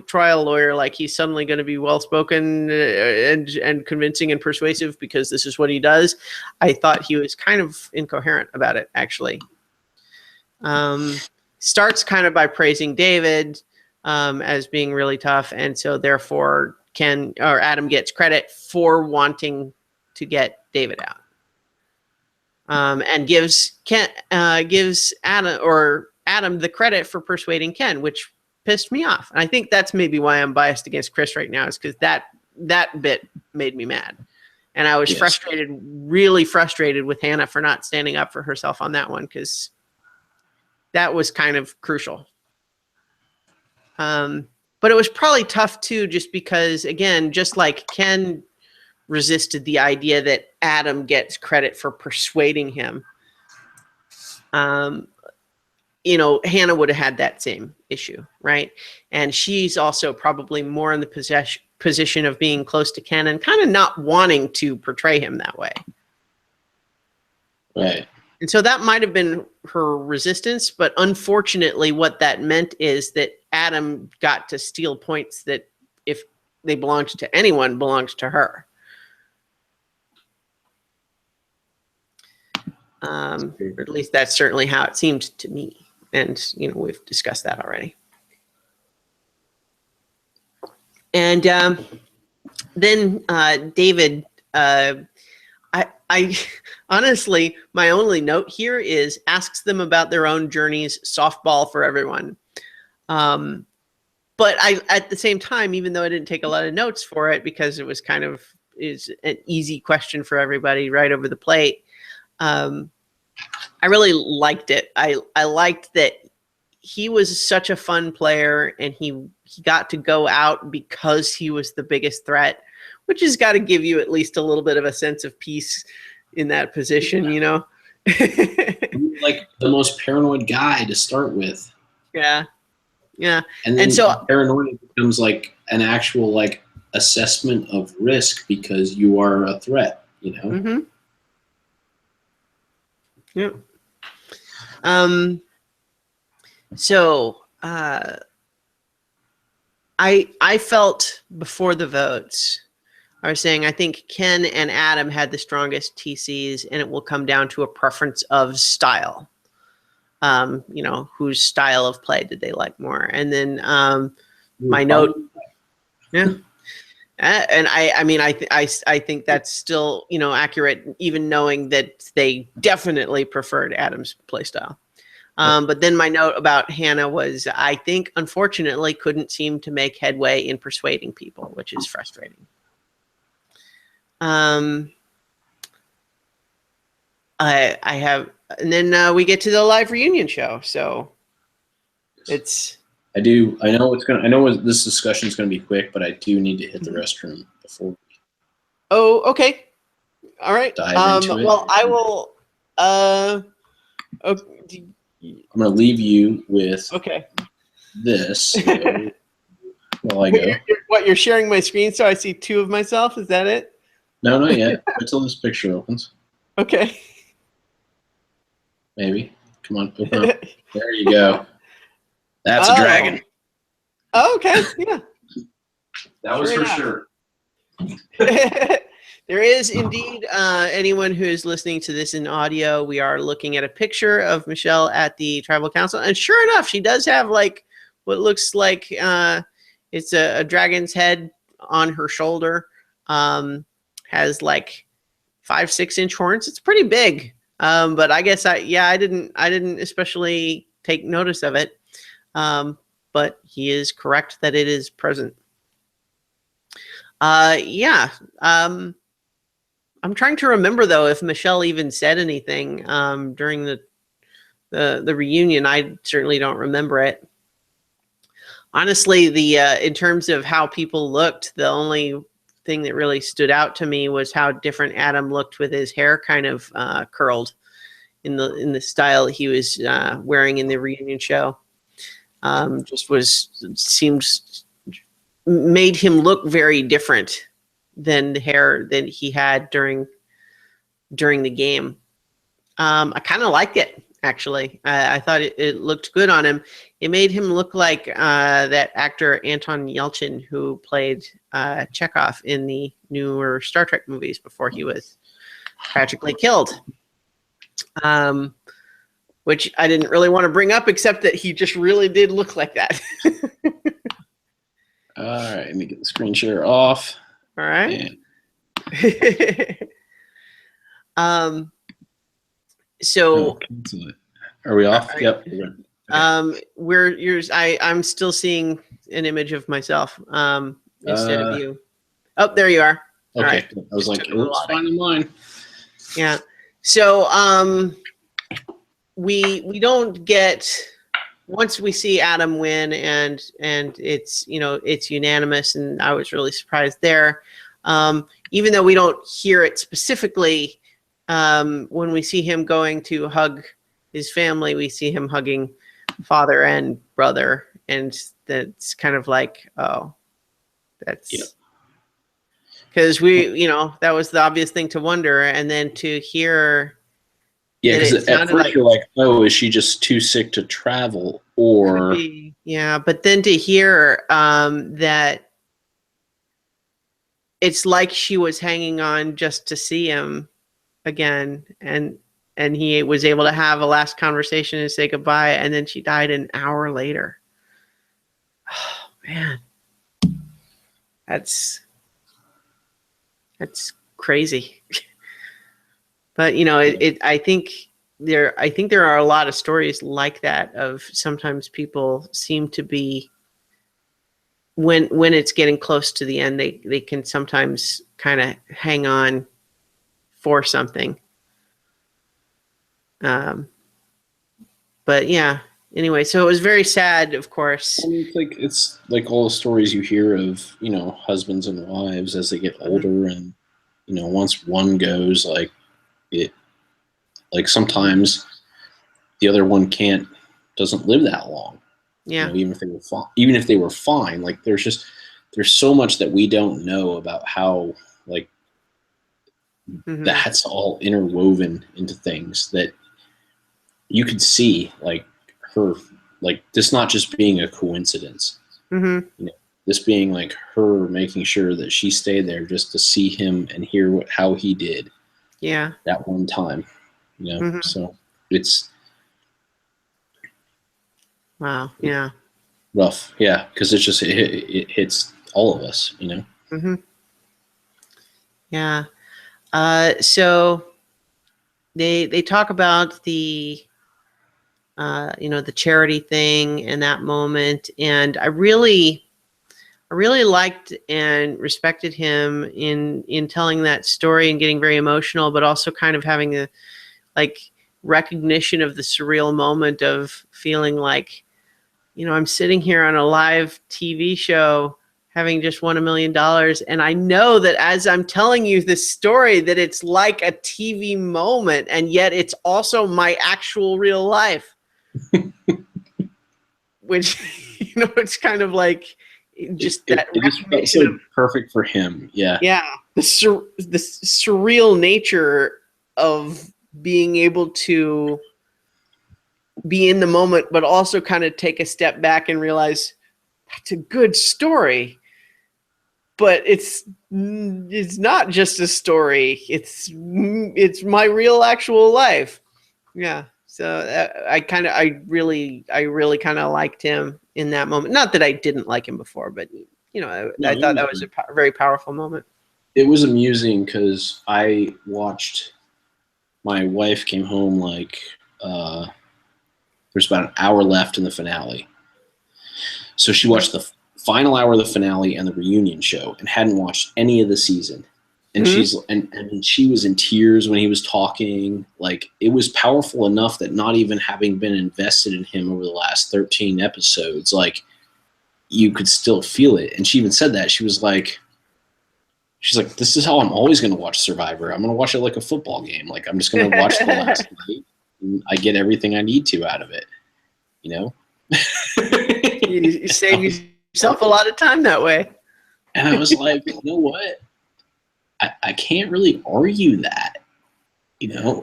trial lawyer, like he's suddenly going to be well-spoken and convincing and persuasive because this is what he does. I thought he was kind of incoherent about it, actually. Starts kind of by praising David as being really tough, and so therefore Adam gets credit for wanting to get David out. And gives Adam the credit for persuading Ken, which pissed me off. And I think that's maybe why I'm biased against Chris right now, is because that bit made me mad. And I was really frustrated with Hannah for not standing up for herself on that one, because that was kind of crucial. But it was probably tough too, just because, again, just like Ken resisted the idea that Adam gets credit for persuading him, Hannah would have had that same issue, right? And she's also probably more in the position of being close to Ken and kind of not wanting to portray him that way. Right. And so that might have been her resistance, but unfortunately what that meant is that Adam got to steal points that, if they belonged to anyone, belonged to her. Or at least that's certainly how it seemed to me. And, we've discussed that already. And then David, I honestly, my only note here is asks them about their own journeys, softball for everyone. But at the same time, even though I didn't take a lot of notes for it because it was is an easy question for everybody right over the plate, I really liked it. I liked that he was such a fun player, and he got to go out because he was the biggest threat, which has got to give you at least a little bit of a sense of peace in that position, Like the most paranoid guy to start with. Yeah. Yeah. And then so paranoia becomes like an actual assessment of risk because you are a threat, Mm-hmm. Yeah. So I felt before the votes, I was saying I think Ken and Adam had the strongest TCs, and it will come down to a preference of style. Whose style of play did they like more? And then my note, yeah. And I think that's still, accurate, even knowing that they definitely preferred Adam's play style. But then my note about Hannah was, I think, unfortunately, couldn't seem to make headway in persuading people, which is frustrating. I have, and then we get to the live reunion show. So it's. I know this discussion is going to be quick, but I do need to hit the restroom before. Oh, okay. All right. Dive into it. Well, I will. Okay. I'm going to leave you with this while I go. You're sharing my screen so I see two of myself? Is that it? No, not yet. Until this picture opens. Okay. Maybe. Come on, open up. There you go. That's a dragon. Oh, okay. Yeah. That was for sure. There is indeed anyone who is listening to this in audio. We are looking at a picture of Michelle at the Tribal Council, and sure enough, she does have what looks like it's a dragon's head on her shoulder. Has 5-6 inch horns. It's pretty big. But I guess I didn't especially take notice of it. But he is correct that it is present. Yeah. I'm trying to remember though if Michelle even said anything during the reunion. I certainly don't remember it. Honestly, the in terms of how people looked, the only thing that really stood out to me was how different Adam looked with his hair kind of curled in the style he was wearing in the reunion show. Just made him look very different than the hair that he had during the game. I kind of liked it, actually. I thought it looked good on him. It made him look like that actor Anton Yelchin, who played Chekhov in the newer Star Trek movies before he was tragically killed. Which I didn't really want to bring up, except that he just really did look like that. All right, let me get the screen share off. All right. So are we off? Right. Yep. Okay. I'm still seeing an image of myself instead of you. Oh, there you are. Okay. Right. I was like, it looks fine in mine. Yeah. So we don't get, once we see Adam win and it's it's unanimous, and I was really surprised there. Even though we don't hear it specifically, when we see him going to hug his family, we see him hugging father and brother, and that's kind of like, oh, that's because that was the obvious thing to wonder, and then to hear. Yeah, because at first you're like, oh, is she just too sick to travel, or yeah, but then to hear that it's like she was hanging on just to see him again, and he was able to have a last conversation and say goodbye, and then she died an hour later. Oh man, that's crazy. But I think there are a lot of stories like that, of sometimes people seem to be, when it's getting close to the end, they can sometimes kind of hang on for something. But yeah, anyway, so it was very sad, of course. I mean, it's like all the stories you hear of, husbands and wives as they get older, and once one goes, like sometimes the other one doesn't live that long. Yeah. Even if they were fine, like there's so much that we don't know about how that's all interwoven into things that you could see, like her, like this not just being a coincidence. This being like her making sure that she stayed there just to see him and hear how he did. Yeah. That one time. So it's wow. Yeah. Rough. Yeah. Because it's just, it hits all of us, Yeah. So they talk about the the charity thing in that moment, and I really liked and respected him in telling that story and getting very emotional, but also kind of having a recognition of the surreal moment of feeling like, I'm sitting here on a live TV show having just won $1 million. And I know that as I'm telling you this story, that it's like a TV moment, and yet it's also my actual real life. Which, it's kind of like just that recognition so perfect for him. Yeah. Yeah. The surreal nature of being able to be in the moment, but also kind of take a step back and realize that's a good story, but it's not just a story. It's my real actual life. Yeah. So I really kind of liked him in that moment. Not that I didn't like him before, but I thought that was a very powerful moment. It was amusing because my wife came home there's about an hour left in the finale. So she watched the final hour of the finale and the reunion show and hadn't watched any of the season. And she was in tears when he was talking. Like, it was powerful enough that not even having been invested in him over the last 13 episodes, like, you could still feel it. And she even said that. She's like, this is how I'm always going to watch Survivor. I'm going to watch it like a football game. Like, I'm just going to watch the last night, and I get everything I need to out of it. You know? You save yourself a lot of time that way. And I was like, you know what? I can't really argue that, you know?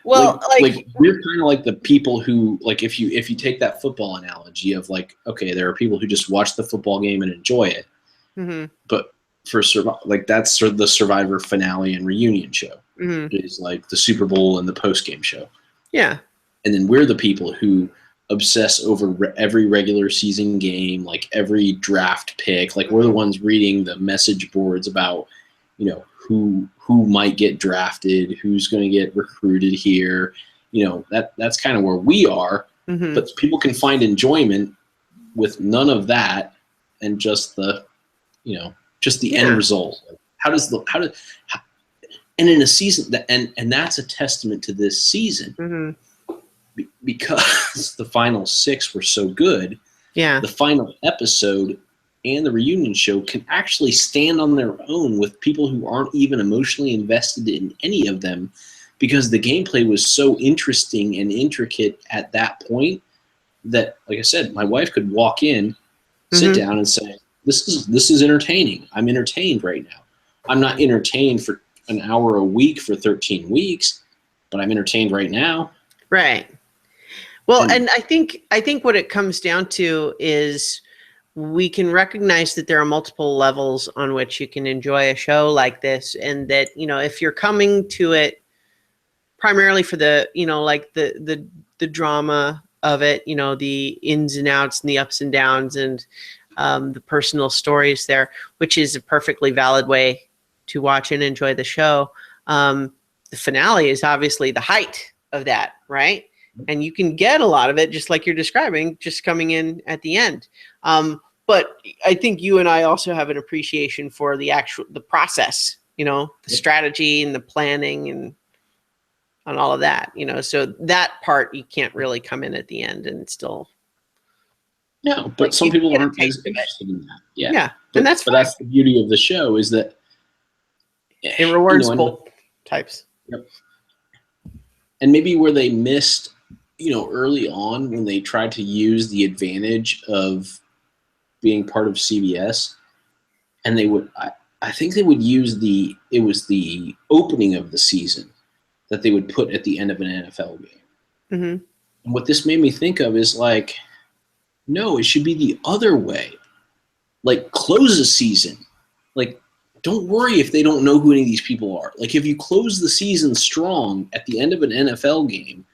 Well, like we're kind of like the people who, like, if you take that football analogy of, like, okay, there are people who just watch the football game and enjoy it, but for like, that's sort of the Survivor finale and reunion show. It is like the Super Bowl and the post game show. Yeah, and then we're the people who obsess over every regular season game, like every draft pick. Like, we're the ones reading the message boards about, you know, who might get drafted, who's going to get recruited here. You know, that's kind of where we are. But people can find enjoyment with none of that and just the, you know, just the end result. And in a season that, and that's a testament to this season. Because the final 6 were so good, the final episode and the reunion show can actually stand on their own with people who aren't even emotionally invested in any of them, because the gameplay was so interesting and intricate at that point that, like I said, my wife could walk in, sit down, and say, "This is entertaining. I'm entertained right now. I'm not entertained for an hour a week for 13 weeks, but I'm entertained right now." Right. Well, and I think what it comes down to is we can recognize that there are multiple levels on which you can enjoy a show like this, and that, you know, if you're coming to it primarily for the, you know, like the drama of it, you know, the ins and outs and the ups and downs and the personal stories there, which is a perfectly valid way to watch and enjoy the show. The finale is obviously the height of that, right? And you can get a lot of it, just like you're describing, just coming in at the end. But I think you and I also have an appreciation for the process, you know, the strategy and the planning and all of that, you know. So that part, you can't really come in at the end and still. No, but like, some people aren't as interested in that. Yeah. But that's the beauty of the show, is that it rewards both types. Yep. And maybe where they missed, you know, early on when they tried to use the advantage of being part of CBS, and they would, I think they would use it was the opening of the season that they would put at the end of an NFL game. And what this made me think of is, like, no, it should be the other way. Like, close the season. Like, don't worry if they don't know who any of these people are. Like, if you close the season strong at the end of an NFL game,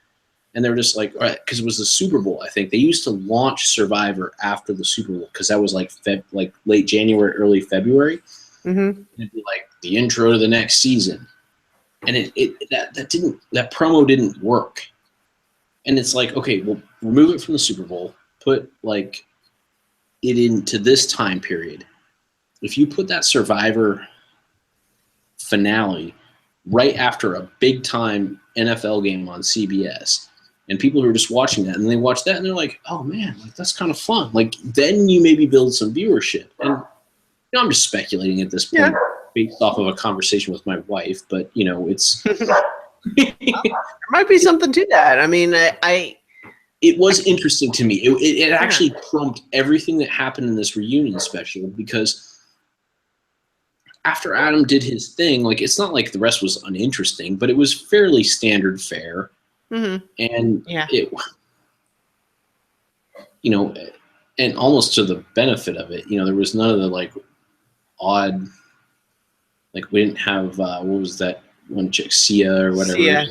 and they're just like, all right, because it was the Super Bowl, I think. They used to launch Survivor after the Super Bowl, because that was like late January, early February. It'd be like the intro to the next season. And that promo didn't work. And it's like, okay, well, remove it from the Super Bowl, put like it into this time period. If you put that Survivor finale right after a big time NFL game on CBS, and people who are just watching that, and they watch that and they're like, oh man, like, that's kind of fun. Like, then you maybe build some viewership. And, you know, I'm just speculating at this point based off of a conversation with my wife, but, you know, it's there might be something to that. I mean, it was interesting to me. It actually trumped everything that happened in this reunion special, because after Adam did his thing, like, it's not like the rest was uninteresting, but it was fairly standard fare. And it, you know, and almost to the benefit of it, you know, there was none of the, like, odd, like, we didn't have, what was that one chick, Sia or whatever? Sia,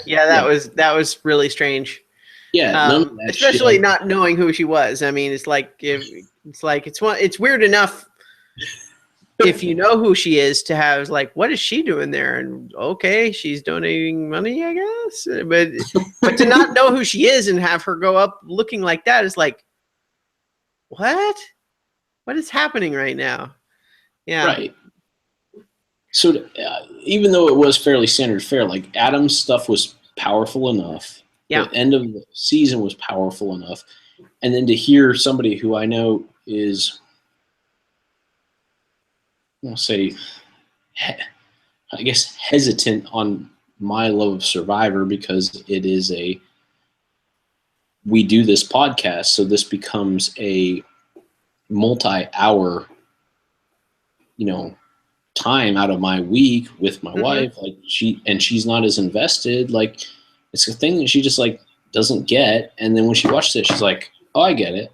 that was really strange. Yeah, none of that especially shit. Not knowing who she was. I mean, it's weird enough if you know who she is to have, like, what is she doing there? And okay, she's donating money, I guess. But to not know who she is and have her go up looking like that is like, what? what is happening right now? Yeah. Right. So even though it was fairly standard fare, like Adam's stuff was powerful enough. Yeah. The end of the season was powerful enough. And then to hear somebody who I know is, I'll say, I guess, hesitant on my love of Survivor because it is we do this podcast, so this becomes a multi-hour, time out of my week with my wife. Like she's not as invested. Like it's a thing that she just like doesn't get. And then when she watches it, she's like, "Oh, I get it.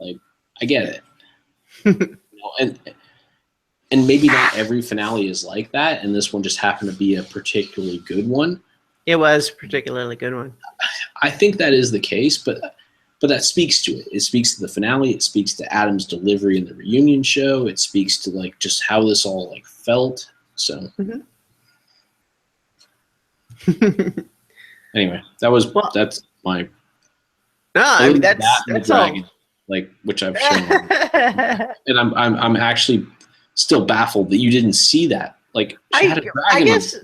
Like I get it." And maybe not every finale is like that, and this one just happened to be a particularly good one. It was a particularly good one. I think that is the case, but that speaks to it. It speaks to the finale. It speaks to Adam's delivery in the reunion show. It speaks to like just how this all like felt. So anyway, that's my. No, I mean that's dragon, all. Like which I've shown, and I'm actually still baffled that you didn't see that. Like she had a dragon. I guess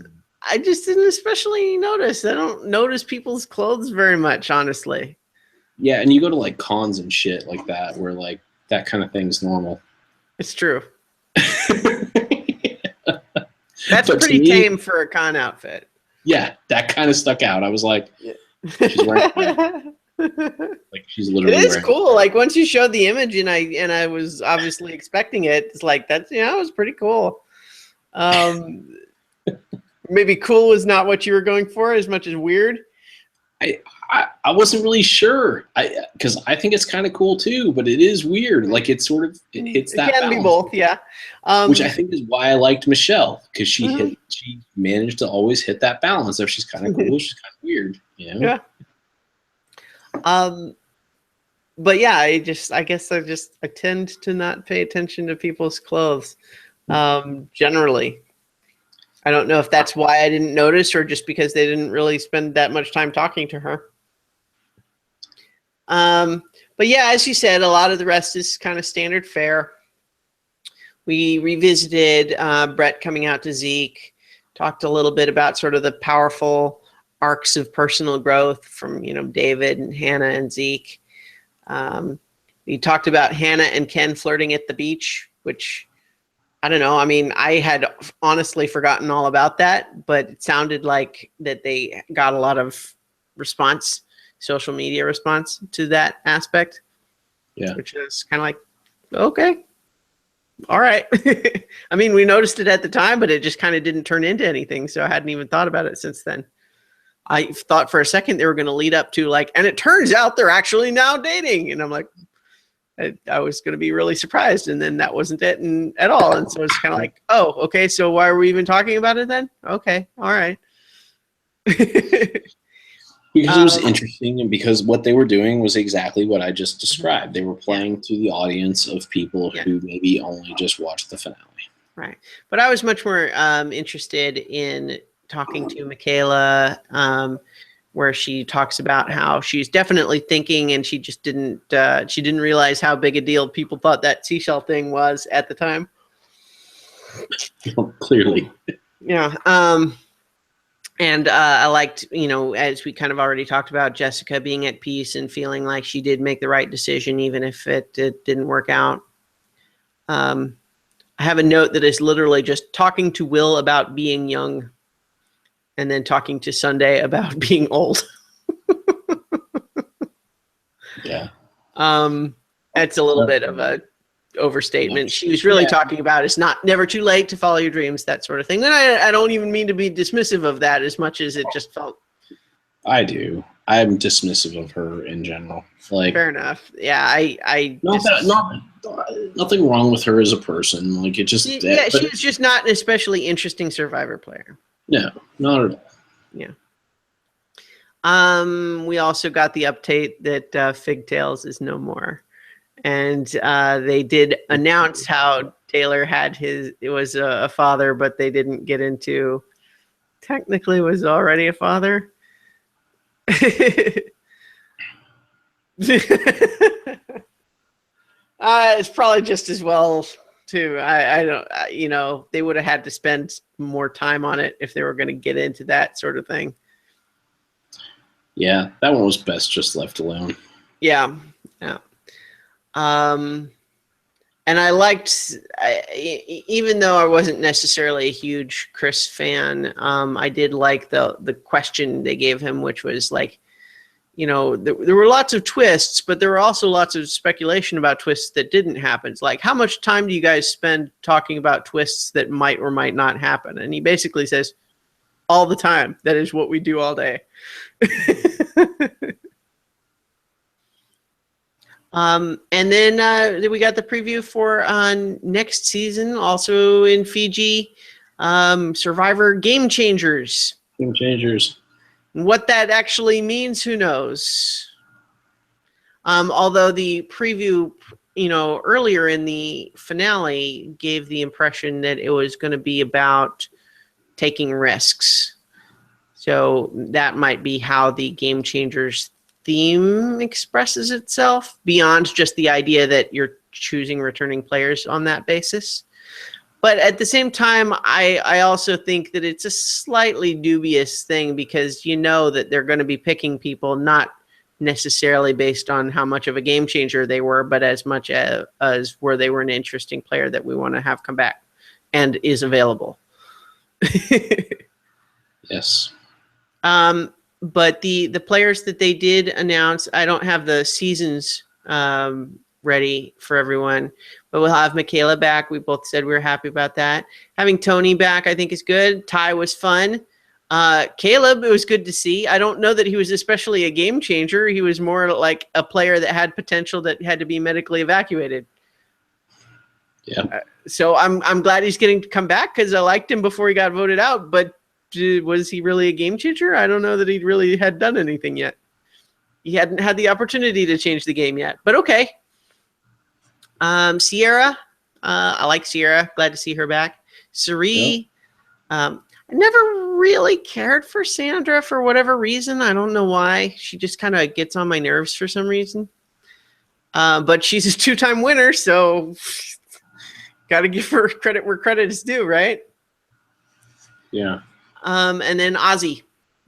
I just didn't especially notice. I don't notice people's clothes very much, honestly. Yeah, and you go to like cons and shit like that, where like that kind of thing's normal. It's true. That's pretty tame for a con outfit. Yeah, that kind of stuck out. I was like, she's wearing like she's literally. It is cool. Like once you showed the image, and I was obviously expecting it. It's like that's it was pretty cool. Maybe cool was not what you were going for as much as weird. I wasn't really sure. Because I think it's kind of cool too, but it is weird. Like it sort of hits that. It can be both, yeah. Which I think is why I liked Michelle, because she managed to always hit that balance of she's kind of cool, she's kind of weird, Yeah. But yeah, I guess I tend to not pay attention to people's clothes. Generally. I don't know if that's why I didn't notice or just because they didn't really spend that much time talking to her. But yeah, as you said, a lot of the rest is kind of standard fare. We revisited Brett coming out to Zeke, talked a little bit about sort of the powerful arcs of personal growth from, David and Hannah and Zeke. We talked about Hannah and Ken flirting at the beach, which I don't know. I mean, I had honestly forgotten all about that, but it sounded like that they got a lot of response, social media response to that aspect. Yeah. Which is kind of like, okay, all right. I mean, we noticed it at the time, but it just kind of didn't turn into anything. So I hadn't even thought about it since then. I thought for a second they were going to lead up to like, and it turns out they're actually now dating. And I'm like, I was going to be really surprised. And then that wasn't it at all. And so it's kind of like, oh, okay. So why are we even talking about it then? Okay. All right. Because it was interesting, and because what they were doing was exactly what I just described. They were playing to the audience of people who maybe only just watched the finale. Right. But I was much more interested in talking to Michaela, where she talks about how she's definitely thinking, and she just didn't realize how big a deal people thought that seashell thing was at the time. Clearly. Yeah. And I liked, as we kind of already talked about, Jessica being at peace and feeling like she did make the right decision, even if it didn't work out. I have a note that is literally just talking to Will about being young and then talking to Sunday about being old. Yeah. That's a little bit of a overstatement. She was really talking about it's never too late to follow your dreams, that sort of thing. And I don't even mean to be dismissive of that as much as it just felt. I do. I'm dismissive of her in general. Like, fair enough. Yeah, nothing wrong with her as a person. Like it just she was just not an especially interesting Survivor player. No, not at all. Yeah. We also got the update that Figtails is no more. And they did announce how Taylor had it was a father, but they didn't get into technically was already a father. It's probably just as well too. I don't, they would have had to spend more time on it if they were going to get into that sort of thing. Yeah, that one was best just left alone. Yeah. And I liked, even though I wasn't necessarily a huge Chris fan, I did like the question they gave him, which was like, there were lots of twists, but there were also lots of speculation about twists that didn't happen. It's like, how much time do you guys spend talking about twists that might or might not happen? And he basically says, all the time. That is what we do all day. And then we got the preview for next season, also in Fiji, Survivor Game Changers. Game Changers. What that actually means, who knows? Although the preview, earlier in the finale gave the impression that it was going to be about taking risks. So that might be how the Game Changers theme expresses itself, beyond just the idea that you're choosing returning players on that basis. But at the same time, I also think that it's a slightly dubious thing, because that they're going to be picking people not necessarily based on how much of a game changer they were, but as much as where they were an interesting player that we want to have come back and is available. Yes. But the players that they did announce, I don't have the seasons ready for everyone, but we'll have Michaela back. We both said we were happy about that. Having Tony back, I think, is good. Ty was fun. Caleb, it was good to see. I don't know that he was especially a game changer. He was more like a player that had potential that had to be medically evacuated. Yeah. So I'm glad he's getting to come back, because I liked him before he got voted out. But was he really a game changer? I don't know that he really had done anything yet. He hadn't had the opportunity to change the game yet. But okay. Sierra, I like Sierra. Glad to see her back. Sari, I never really cared for Sandra for whatever reason. I don't know why. She just kind of gets on my nerves for some reason. But she's a 2-time winner, so got to give her credit where credit is due, right? Yeah. And then Ozzy,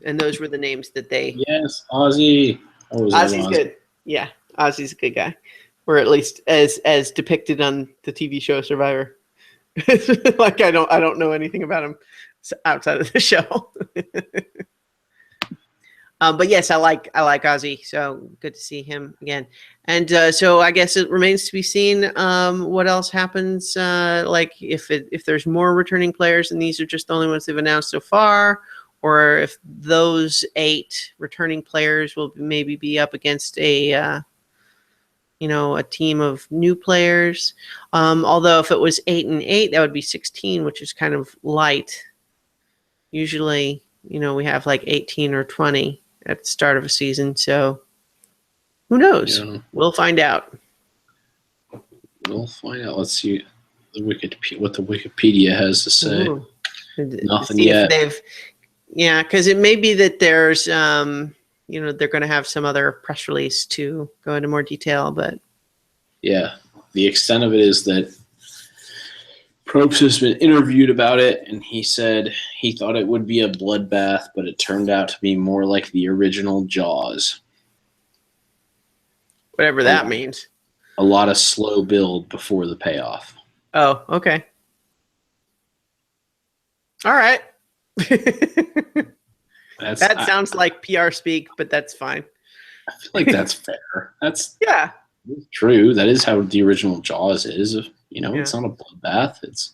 and those were the names that they. Yes, Ozzy. Ozzy's good. Yeah, Ozzy's a good guy, or at least as depicted on the TV show Survivor. Like I don't know anything about him outside of the show. But yes, I like Ozzy, so good to see him again. And so I guess it remains to be seen what else happens. Like if there's more returning players, and these are just the only ones they've announced so far, or if those 8 returning players will maybe be up against a team of new players. Although if it was 8 and 8, that would be 16, which is kind of light. Usually, we have like 18 or 20 at the start of a season. So who knows? Yeah. We'll find out. Let's see what the Wikipedia has to say. Ooh. Nothing See yet. Yeah, because it may be that there's, they're going to have some other press release to go into more detail. But yeah, the extent of it is that Probst has been interviewed about it, and he said he thought it would be a bloodbath, but it turned out to be more like the original Jaws. Whatever that means. A lot of slow build before the payoff. Oh, okay. All right. That sounds like PR speak, but that's fine. I feel like that's fair. That's true. That is how the original Jaws is. It's not a bloodbath.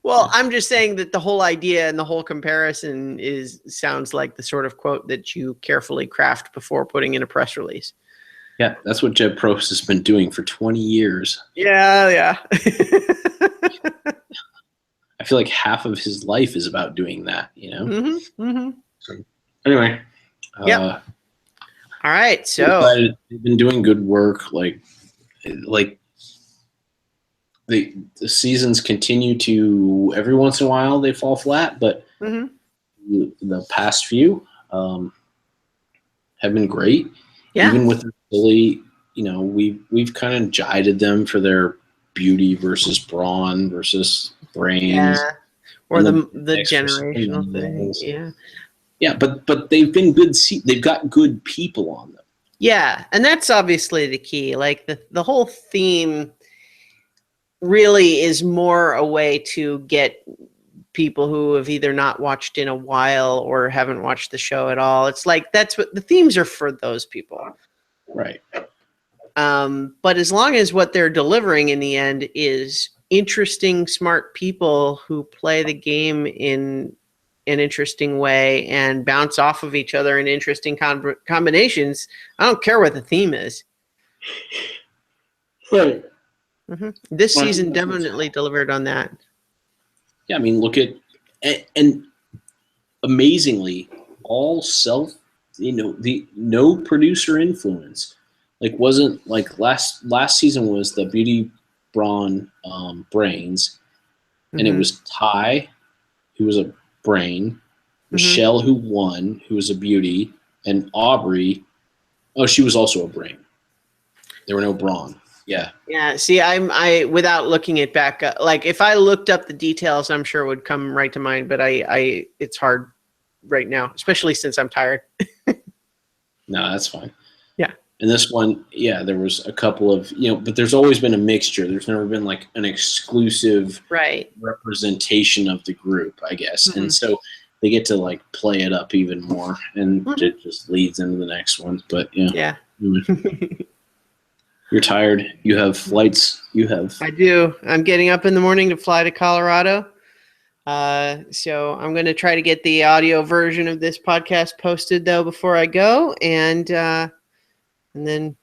Well, I'm just saying that the whole idea and the whole comparison sounds like the sort of quote that you carefully craft before putting in a press release. Yeah, that's what Jeb Probst has been doing for 20 years. Yeah. I feel like half of his life is about doing that, Mm-hmm, mm-hmm. So, anyway. All right, so they've been doing good work. Like the seasons continue to, every once in a while they fall flat, but the past few have been great. Yeah. Even with the silly we've kind of jided them for their beauty versus brawn versus brains. Yeah. Or the extra generational thing. levels. Yeah. Yeah, but they've been good. They've got good people on them. Yeah, and that's obviously the key. Like the whole theme really is more a way to get people who have either not watched in a while or haven't watched the show at all. It's like that's what the themes are for, those people. Right. But as long as what they're delivering in the end is interesting, smart people who play the game in an interesting way and bounce off of each other in interesting combinations, I don't care what the theme is. Right. Mm-hmm. This season definitely delivered on that. Yeah, I mean, look at and amazingly, all no producer influence. Like, wasn't like last season was the Beauty Brawn Brains, and it was Ty, who was a brain, Michelle, who won, who was a beauty, and Aubrey. Oh, she was also a brain. There were no brawn. Yeah. Yeah. See, I without looking it back, like if I looked up the details, I'm sure it would come right to mind. But it's hard right now, especially since I'm tired. No, that's fine. Yeah. And this one, yeah, there was a couple of, but there's always been a mixture. There's never been like an exclusive representation of the group, I guess. Mm-hmm. And so they get to like play it up even more, and it just leads into the next one. But yeah. You're tired. You have flights. I do. I'm getting up in the morning to fly to Colorado. So I'm going to try to get the audio version of this podcast posted though before I go, and then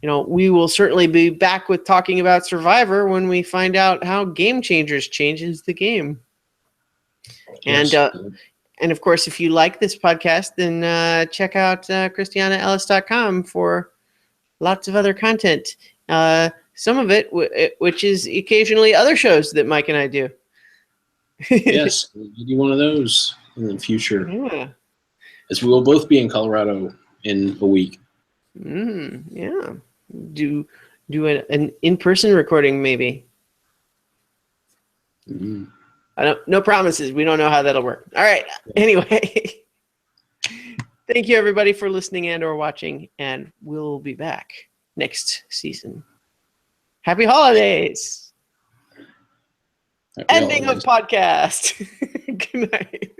we will certainly be back with talking about Survivor when we find out how Game Changers changes the game. Yes. And of course, if you like this podcast, then check out ChristianaEllis.com for lots of other content. Some of it, which is occasionally other shows that Mike and I do. Yes, we'll do one of those in the future. Yeah. As we will both be in Colorado in a week. Yeah. Do an in-person recording maybe. No promises. We don't know how that'll work. All right. Anyway. Thank you, everybody, for listening and or watching, and we'll be back next season. Happy holidays! Ending of podcast. Good night.